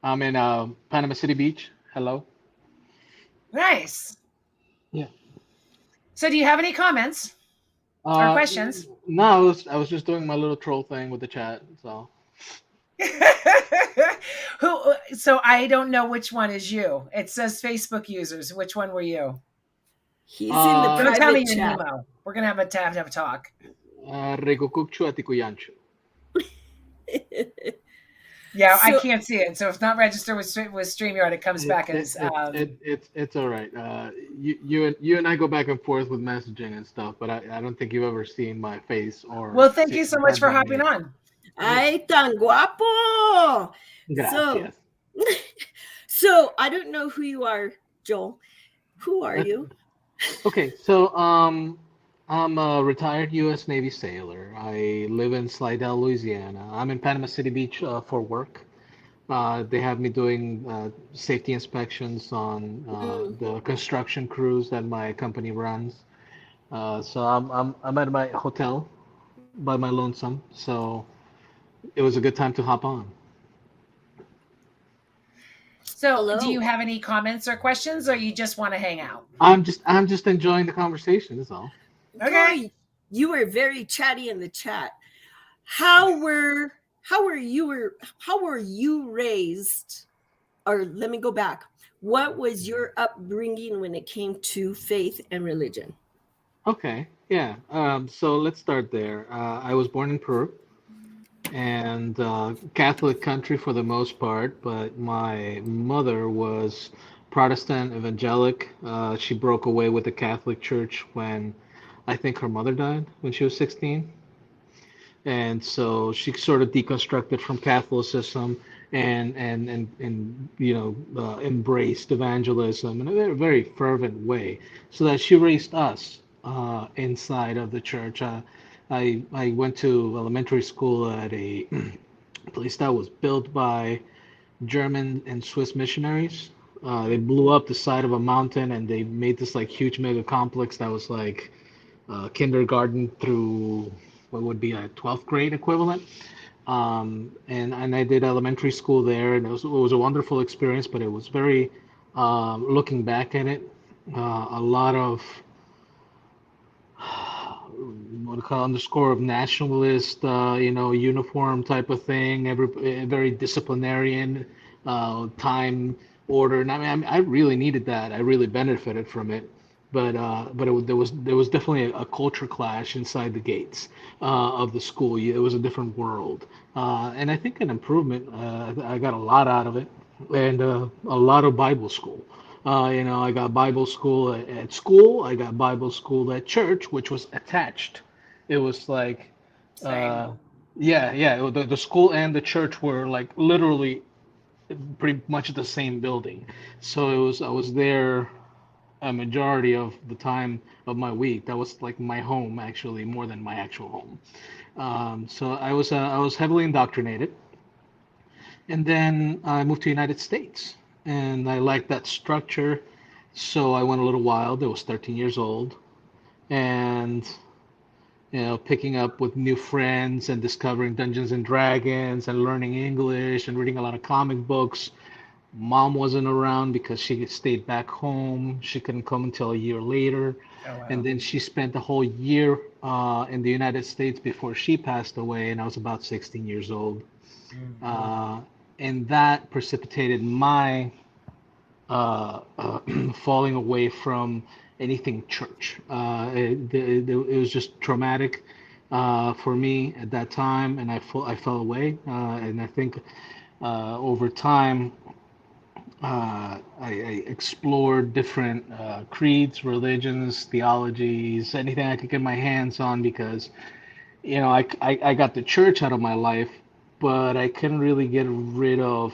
I'm in Panama City Beach. Hello. Nice. Yeah. So do you have any comments or questions? No, I was just doing my little troll thing with the chat. So. So I don't know which one is you. It says Facebook users. Which one were you? He's in the private tell me chat. Your Nemo. We're gonna have a talk. Yeah, so, I can't see it. So if it's not registered with StreamYard, it comes back as it's all right. You and I go back and forth with messaging and stuff, but I don't think you've ever seen my face or. Well, thank you so much for hopping on. Ay, tan guapo. Gracias. So I don't know who you are, Joel. Who are you? Okay, so I'm a retired U.S. Navy sailor. I live in Slidell, Louisiana. I'm in Panama City Beach for work. They have me doing safety inspections on the construction crews that my company runs. So I'm at my hotel by my lonesome. So it was a good time to hop on. So, hello. Do you have any comments or questions, or you just want to hang out? I'm just enjoying the conversation. That's all. Okay. You were very chatty in the chat. How were you raised? Or let me go back. What was your upbringing when it came to faith and religion? Okay. Yeah. So let's start there. I was born in Peru, and Catholic country for the most part, but my mother was Protestant evangelic. She broke away with the Catholic Church when I think her mother died when she was 16. And so she sort of deconstructed from Catholicism and embraced evangelism in a very, very fervent way, so that she raised us inside of the church. I went to elementary school at a place that was built by German and Swiss missionaries. They blew up the side of a mountain and they made this like huge mega complex that was like kindergarten through what would be a 12th grade equivalent. And I did elementary school there, and it was a wonderful experience, but it was very, looking back at it, a lot of what do you call it, on the score of nationalist, uniform type of thing, very disciplinarian, time order. And I mean, I really needed that. I really benefited from it. But there was definitely a culture clash inside the gates of the school. It was a different world, and I think an improvement. I got a lot out of it, and a lot of Bible school. I got Bible school at school. I got Bible school at church, which was attached. It was like, yeah. The school and the church were like literally pretty much the same building. So I was there a majority of the time of my week. That was like my home, actually, more than my actual home. So I was heavily indoctrinated, and then I moved to United States, and I liked that structure. So I went a little wild. I was 13 years old, and picking up with new friends and discovering Dungeons and Dragons and learning English and reading a lot of comic books. Mom wasn't around because she stayed back home. She couldn't come until a year later. Oh, wow. And then she spent the whole year in the United States before she passed away, and I was about 16 years old. Mm-hmm. and that precipitated my falling away from anything church. It was just traumatic for me at that time, and I fell away. And I think over time, I explored different creeds, religions, theologies, anything I could get my hands on because, I got the church out of my life, but I couldn't really get rid of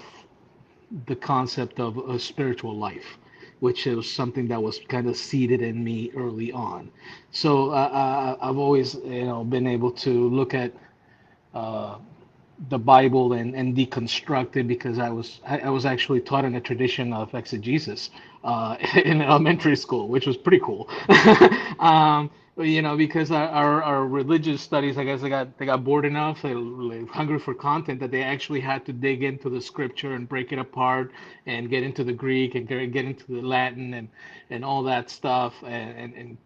the concept of a spiritual life, which was something that was kind of seeded in me early on. So I've always, been able to look at uh, the Bible and deconstruct it because I was actually taught in a tradition of exegesis in elementary school, which was pretty cool. Because our religious studies, I guess they got bored enough, they were hungry for content that they actually had to dig into the scripture and break it apart and get into the Greek and get into the Latin and all that stuff and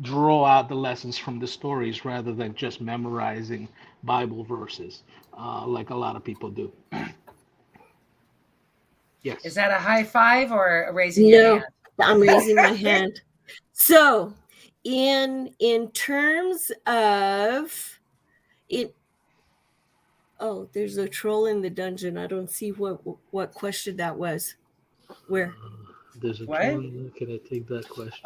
draw out the lessons from the stories rather than just memorizing Bible verses like a lot of people do. Yes. Is that a high five or raising your No, hand? I'm raising my hand. So, in terms of it, oh, there's a troll in the dungeon. I don't see what question that was. Where? There's a What? Can I take that question?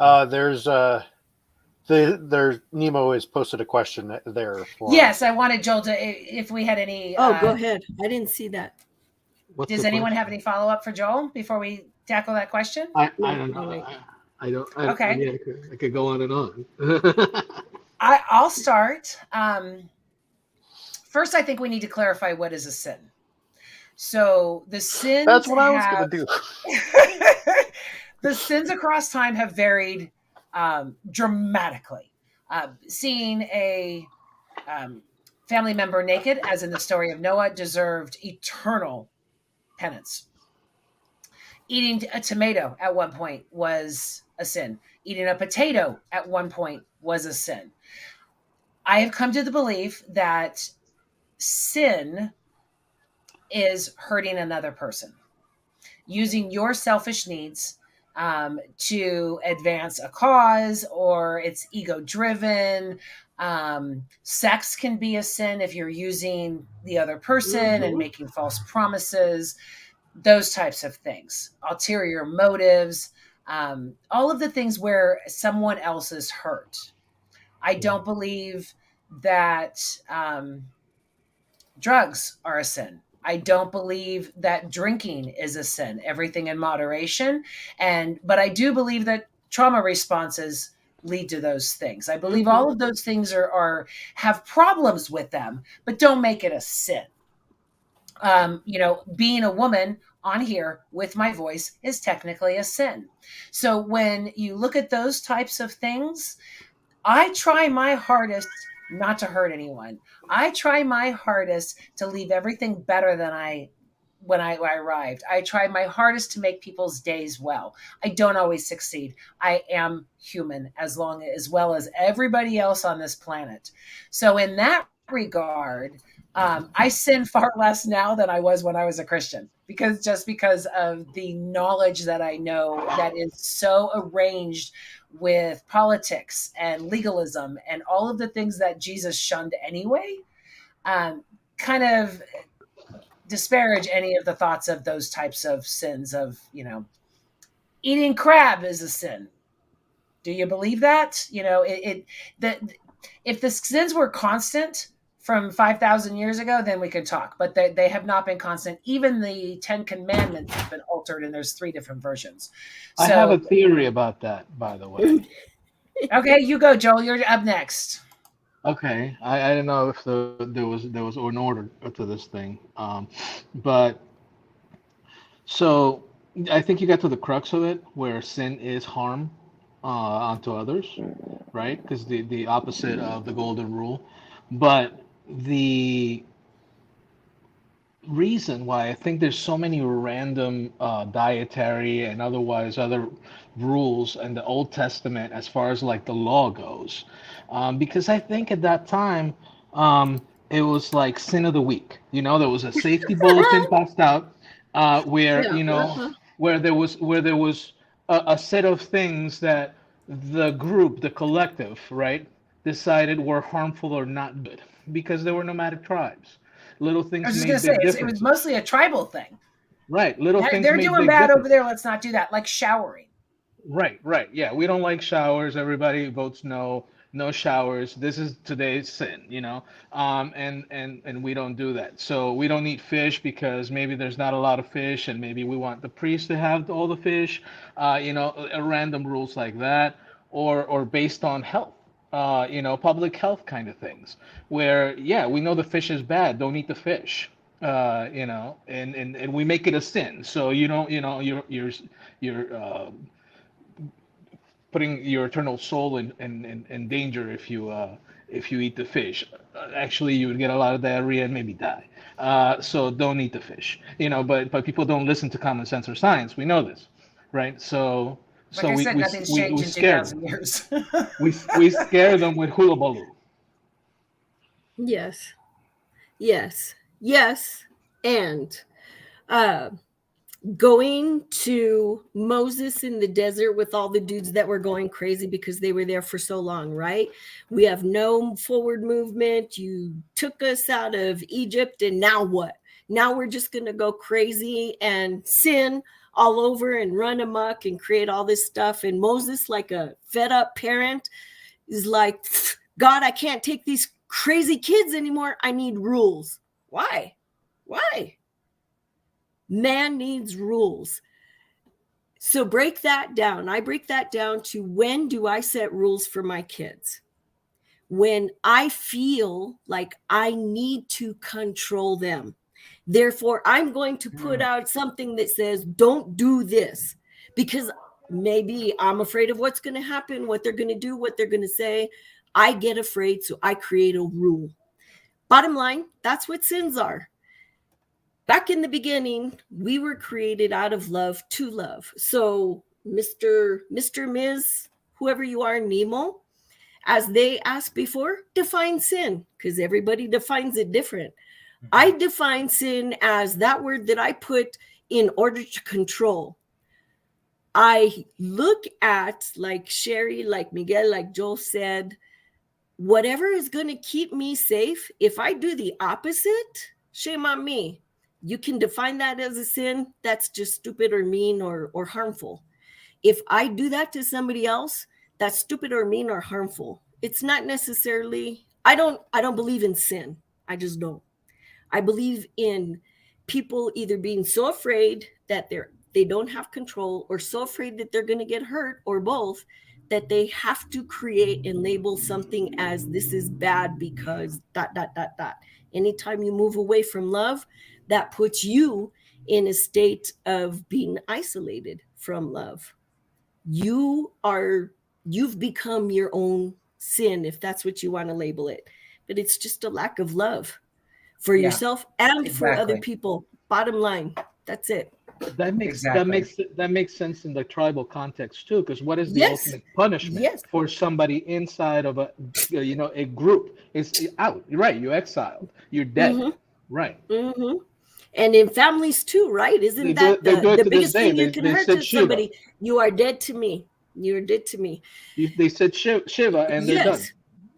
There's Nemo has posted a question there for. Yes, I wanted Joel to, if we had any. Oh, go ahead. I didn't see that. What's Does the anyone question? have any follow up for Joel before we tackle that question? I No, don't I'll know. wait. I don't. Okay. Yeah, I could go on and on. I'll start. First, I think we need to clarify what is a sin. So the sins That's what I was going to do. the sins across time have varied dramatically. Seeing a family member naked, as in the story of Noah, deserved eternal penance. Eating a tomato at one point was a sin. Eating a potato at one point was a sin. I have come to the belief that sin is hurting another person, using your selfish needs to advance a cause, or it's ego driven. Sex can be a sin if you're using the other person and making false promises, those types of things, ulterior motives, all of the things where someone else is hurt. I don't believe that drugs are a sin. I don't believe that drinking is a sin. Everything in moderation. But I do believe that trauma responses lead to those things. I believe all of those things are have problems with them, but don't make it a sin. Being a woman on here with my voice is technically a sin. So when you look at those types of things, I try my hardest not to hurt anyone. I try my hardest to leave everything better than when I arrived. I try my hardest to make people's days well. I don't always succeed. I am human as well as everybody else on this planet. So in that regard, I sin far less now than I was when I was a Christian, because of the knowledge that I know that is so arranged with politics and legalism and all of the things that Jesus shunned anyway, kind of disparage any of the thoughts of those types of sins of, eating crab is a sin. Do you believe that? If the sins were constant from 5,000 years ago, then we could talk, but they have not been constant. Even the 10 Commandments have been altered, and there's 3 different versions. I have a theory about that, by the way. Okay, you go, Joel. You're up next. Okay, I didn't know if there was an order to this thing, but so I think you got to the crux of it, where sin is harm onto others, right? Because the opposite of the golden rule, but the reason why I think there's so many random dietary and otherwise other rules in the Old Testament as far as like the law goes, because I think at that time, it was like sin of the week. There was a safety bulletin passed out, where Yeah. where there was a set of things that the group, the collective, right, decided were harmful or not good because they were nomadic tribes. Little I things was just going made to say, big it was differences. mostly a tribal thing. Right, little things They're made doing big bad over there. differences. Let's not do that. Like showering. Right. Yeah, we don't like showers. Everybody votes no, no showers. This is today's sin, and we don't do that. So we don't eat fish because maybe there's not a lot of fish, and maybe we want the priest to have all the fish, random rules like that, or based on health, public health kind of things, where yeah, we know the fish is bad. Don't eat the fish. And we make it a sin. So you don't, you're putting your eternal soul in danger if you eat the fish. Actually, you would get a lot of diarrhea and maybe die. So don't eat the fish. But people don't listen to common sense or science. We know this, right? So Like so I we said, we nothing's we, we changed in scare them. 2,000 years. We scare them with hula baloo. Yes. Yes. Yes. And uh going to Moses in the desert with all the dudes that were going crazy because they were there for so long, right? We have no forward movement. You took us out of Egypt, and now what? Now we're just going to go crazy and sin all over and run amok and create all this stuff. And Moses, like a fed up parent, is like, God, I can't take these crazy kids anymore. I need rules. Why? Why? Man needs rules. So break that down. I break that down to, when do I set rules for my kids? When I feel like I need to control them. Therefore, I'm going to put out something that says, don't do this, because maybe I'm afraid of what's going to happen, what they're going to do, what they're going to say. I get afraid, so I create a rule. Bottom line, that's what sins are. Back in the beginning, we were created out of love to love. So Mr. Ms., whoever you are, Nemo, as they asked before, define sin, because everybody defines it different. I define sin as that word that I put in order to control. I look at, like Sheri, like Miguel, like Joel said, whatever is going to keep me safe. If I do the opposite, shame on me. You can define that as a sin. That's just stupid or mean or harmful. If I do that to somebody else, that's stupid or mean or harmful. It's not necessarily, I don't believe in sin. I just don't. I believe in people either being so afraid that they don't have control, or so afraid that they're going to get hurt, or both, that they have to create and label something as, this is bad because ... Anytime you move away from love, that puts you in a state of being isolated from love. You've become your own sin, if that's what you want to label it. But it's just a lack of love for yourself and for other people. Bottom line, that's it. That makes sense in the tribal context too, because what is the ultimate punishment for somebody inside of a group? Is out, right? You're exiled. You're dead, right? Mm-hmm. And in families too, right? Isn't that the biggest thing you can hurt to somebody? You are dead to me. You're dead to me. They said Shiva, and they're done.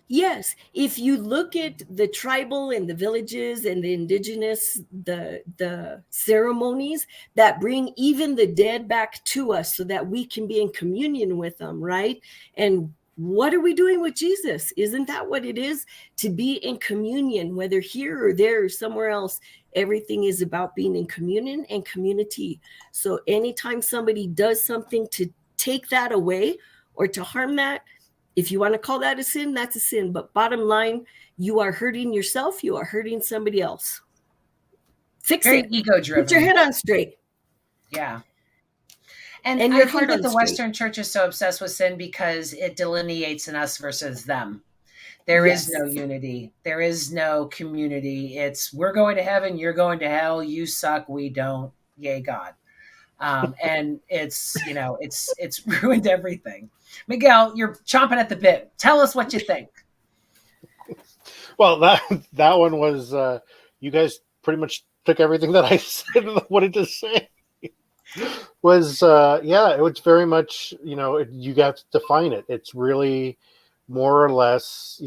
Yes. If you look at the tribal and the villages and the indigenous, the ceremonies that bring even the dead back to us so that we can be in communion with them, right? And what are we doing with Jesus? Isn't that what it is? To be in communion, whether here or there or somewhere else, everything is about being in communion and community. So anytime somebody does something to take that away or to harm that, if you want to call that a sin, that's a sin. But bottom line, you are hurting yourself. You are hurting somebody else. Fix Very it. ego-driven. Put your head on straight. Yeah. And your I think heart that on the straight. Western church is so obsessed with sin because it delineates an us versus them. There is no unity. There is no community. It's, we're going to heaven, you're going to hell, you suck, we don't, yay God. And it's, it's ruined everything. Miguel, you're chomping at the bit. Tell us what you think. Well, that one was you guys pretty much took everything that I said and wanted to say. Was yeah, it was very much, you got to define it. It's really more or less,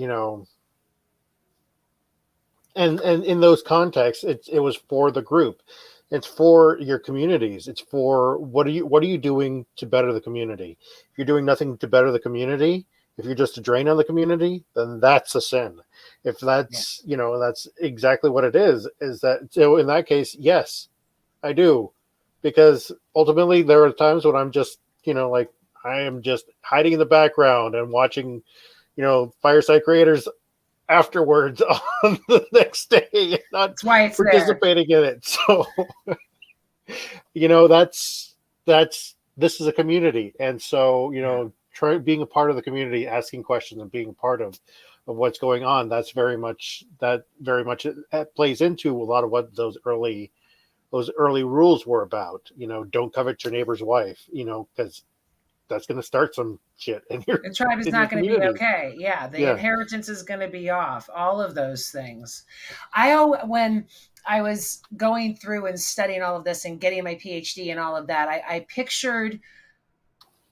and in those contexts, it was for the group. It's for your communities. It's for what are you doing to better the community? If you're doing nothing to better the community, if you're just a drain on the community, then that's a sin. If that's that's exactly what it is that, so in that case, yes, I do, because ultimately there are times when I'm just like, I am just hiding in the background and watching Fireside Creators afterwards on the next day, and not That's why it's there. participating in it. So that's this is a community, and so being a part of the community, asking questions and being a part of what's going on, that's very much it plays into a lot of what those early rules were about. Don't covet your neighbor's wife, because that's going to start some shit in your The tribe is in not your going to be community. okay. Yeah, the Yeah. inheritance is going to be off. All of those things. When I was going through and studying all of this and getting my PhD and all of that, I pictured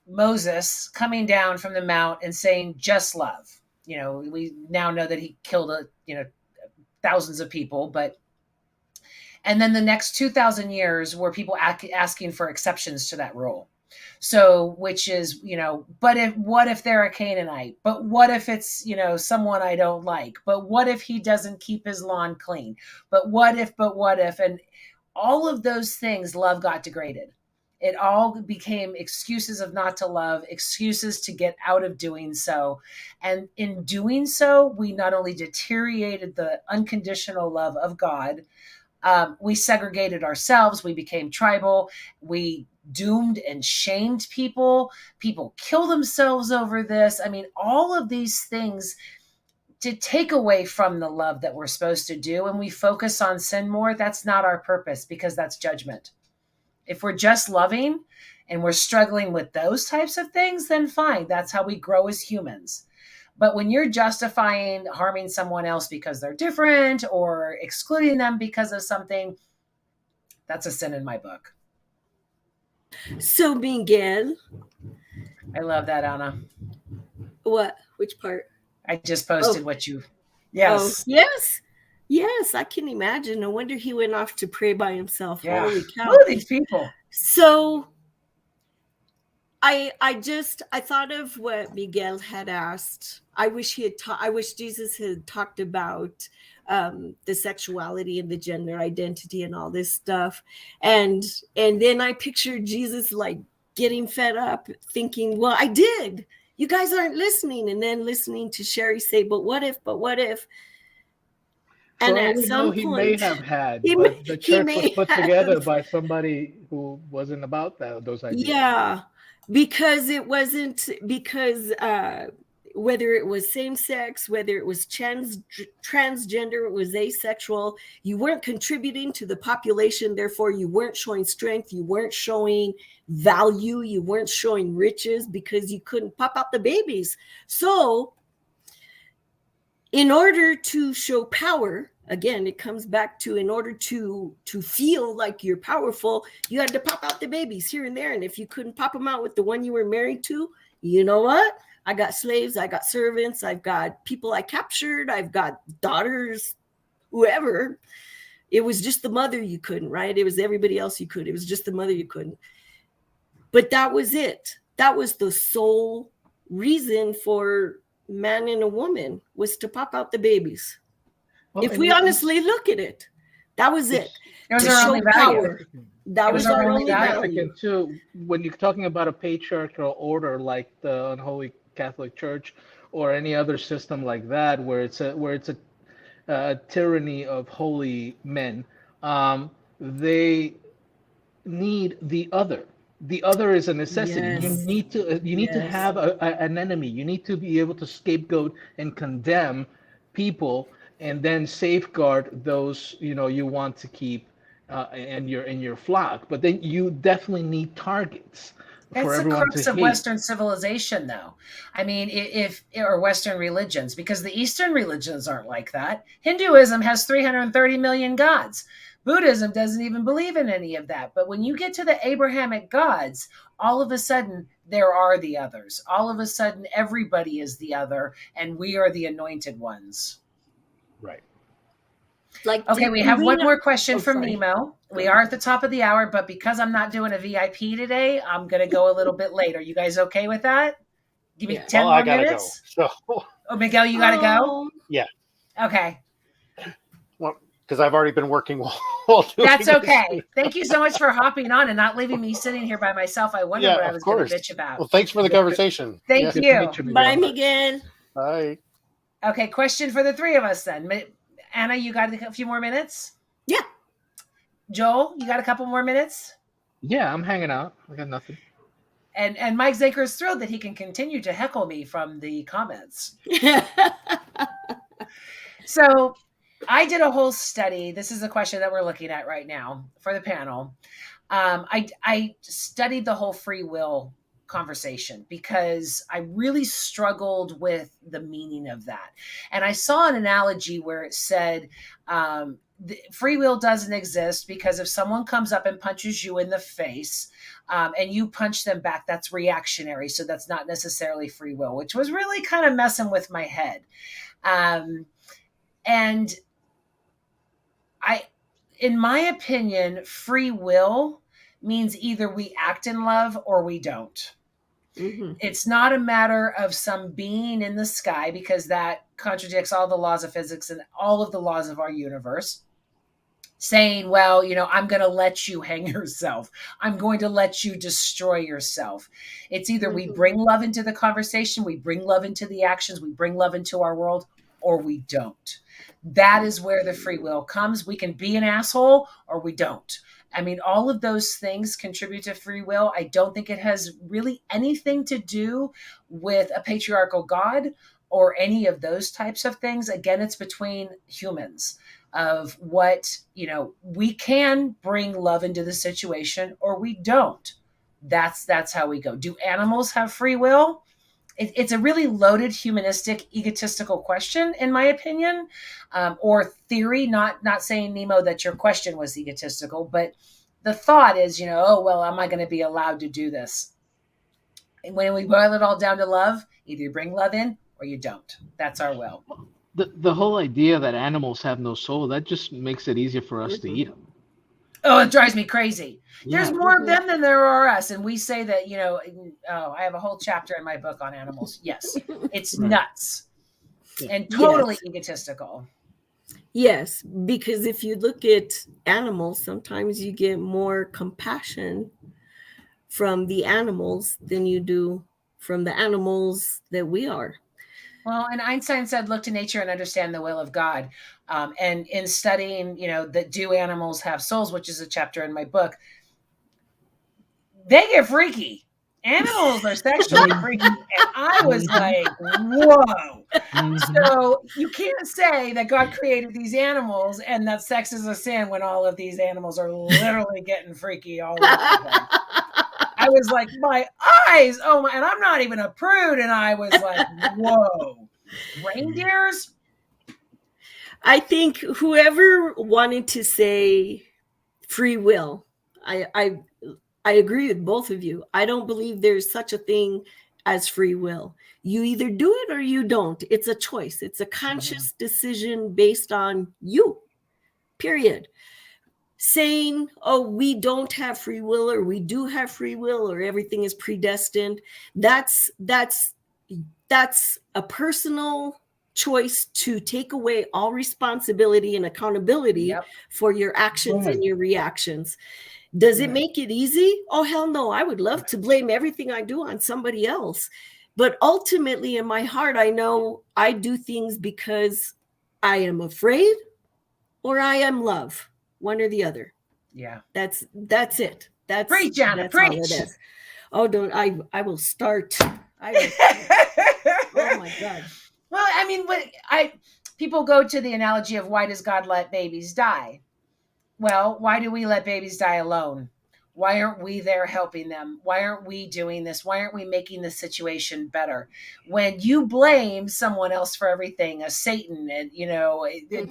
Moses coming down from the mount and saying, "Just love." We now know that he killed thousands of people, and then the next 2,000 years were people asking for exceptions to that rule. So, which is, what if they're a Canaanite? But what if it's, someone I don't like? But what if he doesn't keep his lawn clean? But what if, and all of those things, love got degraded. It all became excuses of not to love, excuses to get out of doing so. And in doing so, we not only deteriorated the unconditional love of God, we segregated ourselves. We became tribal. We doomed and shamed people. People kill themselves over this. I mean, all of these things to take away from the love that we're supposed to do. And we focus on sin more. That's not our purpose, because that's judgment. If we're just loving and we're struggling with those types of things, then fine. That's how we grow as humans. But when you're justifying harming someone else because they're different or excluding them because of something, that's a sin in my book. So, Miguel. I love that, Anna. What? Which part? I just posted what you... Yes. Oh, yes. Yes, I can imagine. No wonder he went off to pray by himself. Yeah. Holy cow. Look at these people. So I thought of what Miguel had asked. I wish Jesus had talked about the sexuality and the gender identity and all this stuff. And then I pictured Jesus like getting fed up, thinking, well, I did. You guys aren't listening. And then listening to Sheri say, but what if? And at some point, he may have had, but the church was put together by somebody who wasn't about those ideas. Yeah, because it wasn't, because whether it was same sex, whether it was transgender, it was asexual, you weren't contributing to the population. Therefore, you weren't showing strength. You weren't showing value. You weren't showing riches, because you couldn't pop out the babies. So in order to show power, again, it comes back to, in order to feel like you're powerful, you had to pop out the babies here and there. And if you couldn't pop them out with the one you were married to, you know what? I got slaves, I got servants, I've got people I captured, I've got daughters, whoever. It was just the mother you couldn't, right? It was everybody else you could. It was just the mother you couldn't. But that was it. That was the sole reason for man and a woman, was to pop out the babies. Well, if we honestly look at it, that was it. It was our only value. That was our only value. Too, when you're talking about a patriarchal order like the unholy Catholic Church or any other system like that, where it's a tyranny of holy men, they need the other. The other is a necessity. Yes. You need to have an enemy. You need to be able to scapegoat and condemn people, and then safeguard those you want to keep in your flock. But then you definitely need targets. for That's the everyone to crux of hate. Western civilization, though. I mean, if or Western religions, because the Eastern religions aren't like that. Hinduism has 330 million gods. Buddhism doesn't even believe in any of that. But when you get to the Abrahamic gods, all of a sudden there are the others. All of a sudden everybody is the other, and we are the anointed ones. Right. Like, Okay, we have one more question from sorry. Nemo. We are at the top of the hour, but because I'm not doing a VIP today, I'm going to go a little bit later. You guys okay with that? Give me Yeah. 10 Well, more I gotta go. minutes. So Oh, Miguel, you got to go? yeah. Okay. Well, because I've already been working while doing That's this. okay. Thank you so much for hopping on and not leaving me sitting here by myself. I wondered Yeah, what I of was going course. to bitch about. Well, thanks for the conversation. Thank Good you. to meet you, Bye, Miguel. Miguel. Bye. Okay, question for the three of us then. Anna, you got a few more minutes? Yeah. Joel, you got a couple more minutes? Yeah, I'm hanging out. I got nothing. And Mike Zaker is thrilled that he can continue to heckle me from the comments. So I did a whole study. This is a question that we're looking at right now for the panel. I studied the whole free will conversation because I really struggled with the meaning of that. And I saw an analogy where it said, free will doesn't exist because if someone comes up and punches you in the face and you punch them back, that's reactionary. So that's not necessarily free will, which was really kind of messing with my head. And in my opinion, free will means either we act in love or we don't. Mm-hmm. It's not a matter of some being in the sky, because that contradicts all the laws of physics and all of the laws of our universe, saying, well, I'm going to let you hang yourself. I'm going to let you destroy yourself. It's either we bring love into the conversation, we bring love into the actions, we bring love into our world, or we don't. That is where the free will comes. We can be an asshole or we don't. I mean, all of those things contribute to free will. I don't think it has really anything to do with a patriarchal God or any of those types of things. Again, it's between humans of what, we can bring love into the situation or we don't. That's how we go. Do animals have free will? It's a really loaded, humanistic, egotistical question, in my opinion, or theory. Not saying, Nemo, that your question was egotistical, but the thought is, oh, well, am I going to be allowed to do this? And when we boil it all down to love, either you bring love in or you don't. That's our will. The whole idea that animals have no soul, that just makes it easier for us to eat them. Oh, it drives me crazy. Yeah. There's more of them than there are us. And we say that, I have a whole chapter in my book on animals. Yes, it's nuts and totally egotistical. Yes, because if you look at animals, sometimes you get more compassion from the animals than you do from the animals that we are. Well, and Einstein said, look to nature and understand the will of God. And in studying, that do animals have souls, which is a chapter in my book, they get freaky. Animals are sexually freaky. And I was like, whoa. So you can't say that God created these animals and that sex is a sin when all of these animals are literally getting freaky all over the place. I was like, my eyes, oh my, and I'm not even a prude. And I was like, whoa, reindeers? I think whoever wanted to say free will, I agree with both of you. I don't believe there's such a thing as free will. You either do it or you don't. It's a choice. It's a conscious decision based on you, period. Saying, oh, we don't have free will or we do have free will or everything is predestined, that's a personal choice to take away all responsibility and accountability for your actions and your reactions. Does it make it easy? Oh, hell no. I would love to blame everything I do on somebody else. But ultimately, in my heart, I know I do things because I am afraid or I am love. One or the other. Yeah. That's it. Preach, Anna, that's preach. All it is. Oh, don't I will start. Oh my God. Well, I mean, people go to the analogy of why does God let babies die? Well, why do we let babies die alone? Why aren't we there helping them? Why aren't we doing this? Why aren't we making the situation better? When you blame someone else for everything, a Satan and,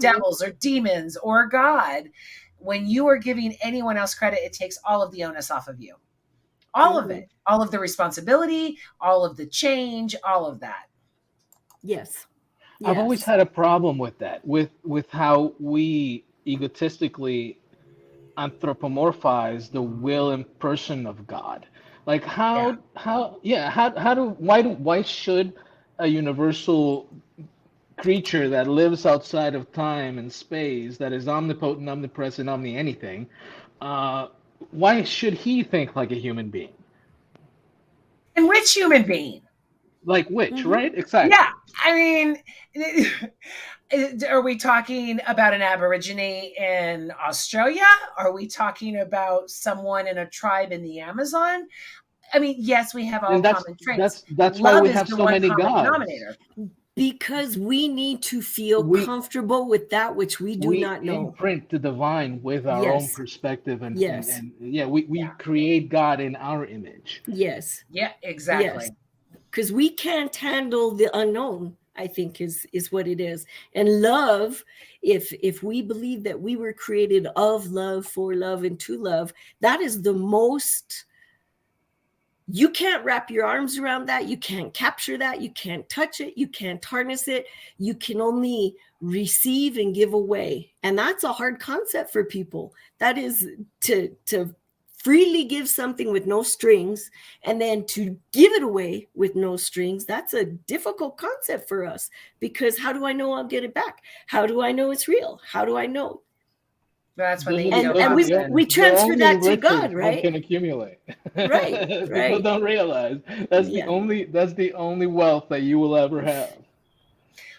devils or demons or God, when you are giving anyone else credit, it takes all of the onus off of you. All of it, all of the responsibility, all of the change, all of that. Yes. I've always had a problem with that, with how we egotistically anthropomorphize the will and person of God. Like why should a universal creature that lives outside of time and space, that is omnipotent, omnipresent, omni anything, why should he think like a human being? And which human being? Like which, right? Exactly. Yeah. I mean, are we talking about an Aborigine in Australia? Are we talking about someone in a tribe in the Amazon? I mean, yes, we have all common traits. That's Love why we is have the so one many common gods. denominator. Because we need to feel comfortable with that which we do not know. We imprint the divine with our own perspective, and we create God in our image. Yes. Yeah, exactly. Because we can't handle the unknown, I think is what it is. And love, if we believe that we were created of love, for love, and to love, that is the most. You can't wrap your arms around that. You can't capture that. You can't touch it. You can't harness it. You can only receive and give away. And that's a hard concept for people. That is to freely give something with no strings, and then to give it away with no strings. That's a difficult concept for us, because how do I know I'll get it back? How do I know it's real? How do I know? That's when we transfer that to God, right? Can accumulate. Right. People don't realize that's the only wealth that you will ever have.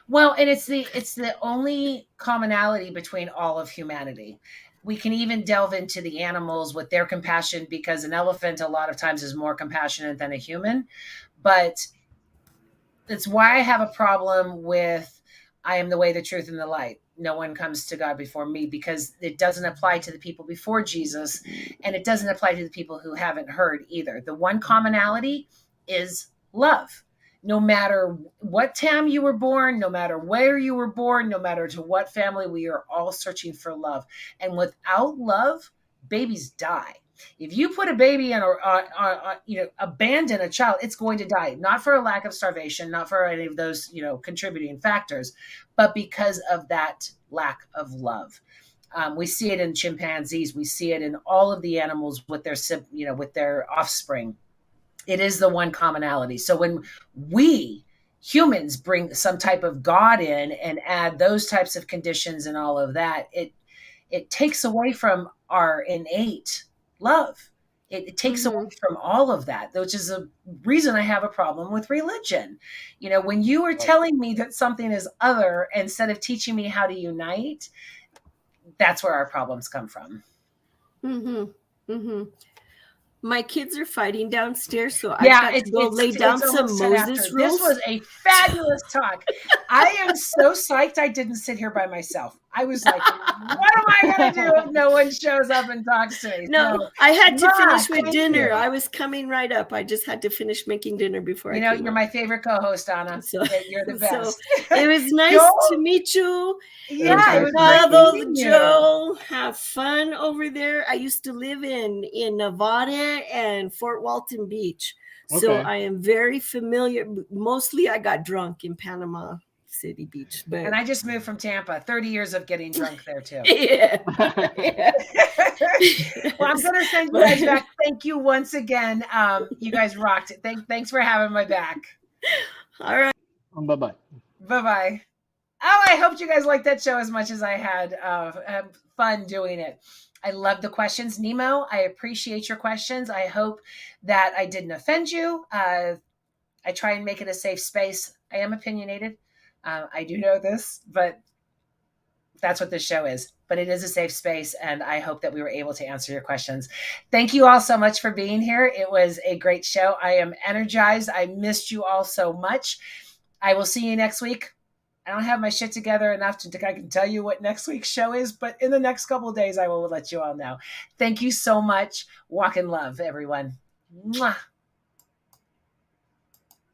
Well, and it's the only commonality between all of humanity. We can even delve into the animals with their compassion, because an elephant a lot of times is more compassionate than a human. But it's why I have a problem with I am the way, the truth, and the light. No one comes to God before me, because it doesn't apply to the people before Jesus, and it doesn't apply to the people who haven't heard either. The one commonality is love. No matter what time you were born, no matter where you were born, no matter to what family, we are all searching for love. And without love, babies die. If you put a baby in or abandon a child, it's going to die, not for a lack of starvation, not for any of those, contributing factors, but because of that lack of love. We see it in chimpanzees. We see it in all of the animals with their offspring. It is the one commonality. So when we humans bring some type of God in and add those types of conditions and all of that, it takes away from our innate love. It takes away from all of that, which is a reason I have a problem with religion. When you are telling me that something is other instead of teaching me how to unite, that's where our problems come from. My kids are fighting downstairs, so I've got to go lay down some Moses rules. This was a fabulous talk. I am so psyched I didn't sit here by myself. I was like, what am I going to do if no one shows up and talks to me? No, I had to finish with dinner. I was coming right up. I just had to finish making dinner before I came you're my favorite co-host, Anna. So, you're the best. So it was nice to meet you. Yeah, Joe, have fun over there. I used to live in Nevada and Fort Walton Beach. So I am very familiar. Mostly I got drunk in Panama City Beach. And I just moved from Tampa. 30 years of getting drunk there too. Yeah. Well, I'm going to send you guys back. Thank you once again. You guys rocked it. Thanks for having my back. All right. Bye-bye. Bye-bye. Oh, I hope you guys liked that show as much as I had fun doing it. I love the questions. Nemo, I appreciate your questions. I hope that I didn't offend you. I try and make it a safe space. I am opinionated. I do know this, but that's what this show is. But it is a safe space, and I hope that we were able to answer your questions. Thank you all so much for being here. It was a great show. I am energized. I missed you all so much. I will see you next week. I don't have my shit together enough to think I can tell you what next week's show is, but in the next couple of days, I will let you all know. Thank you so much. Walk in love, everyone. Mwah.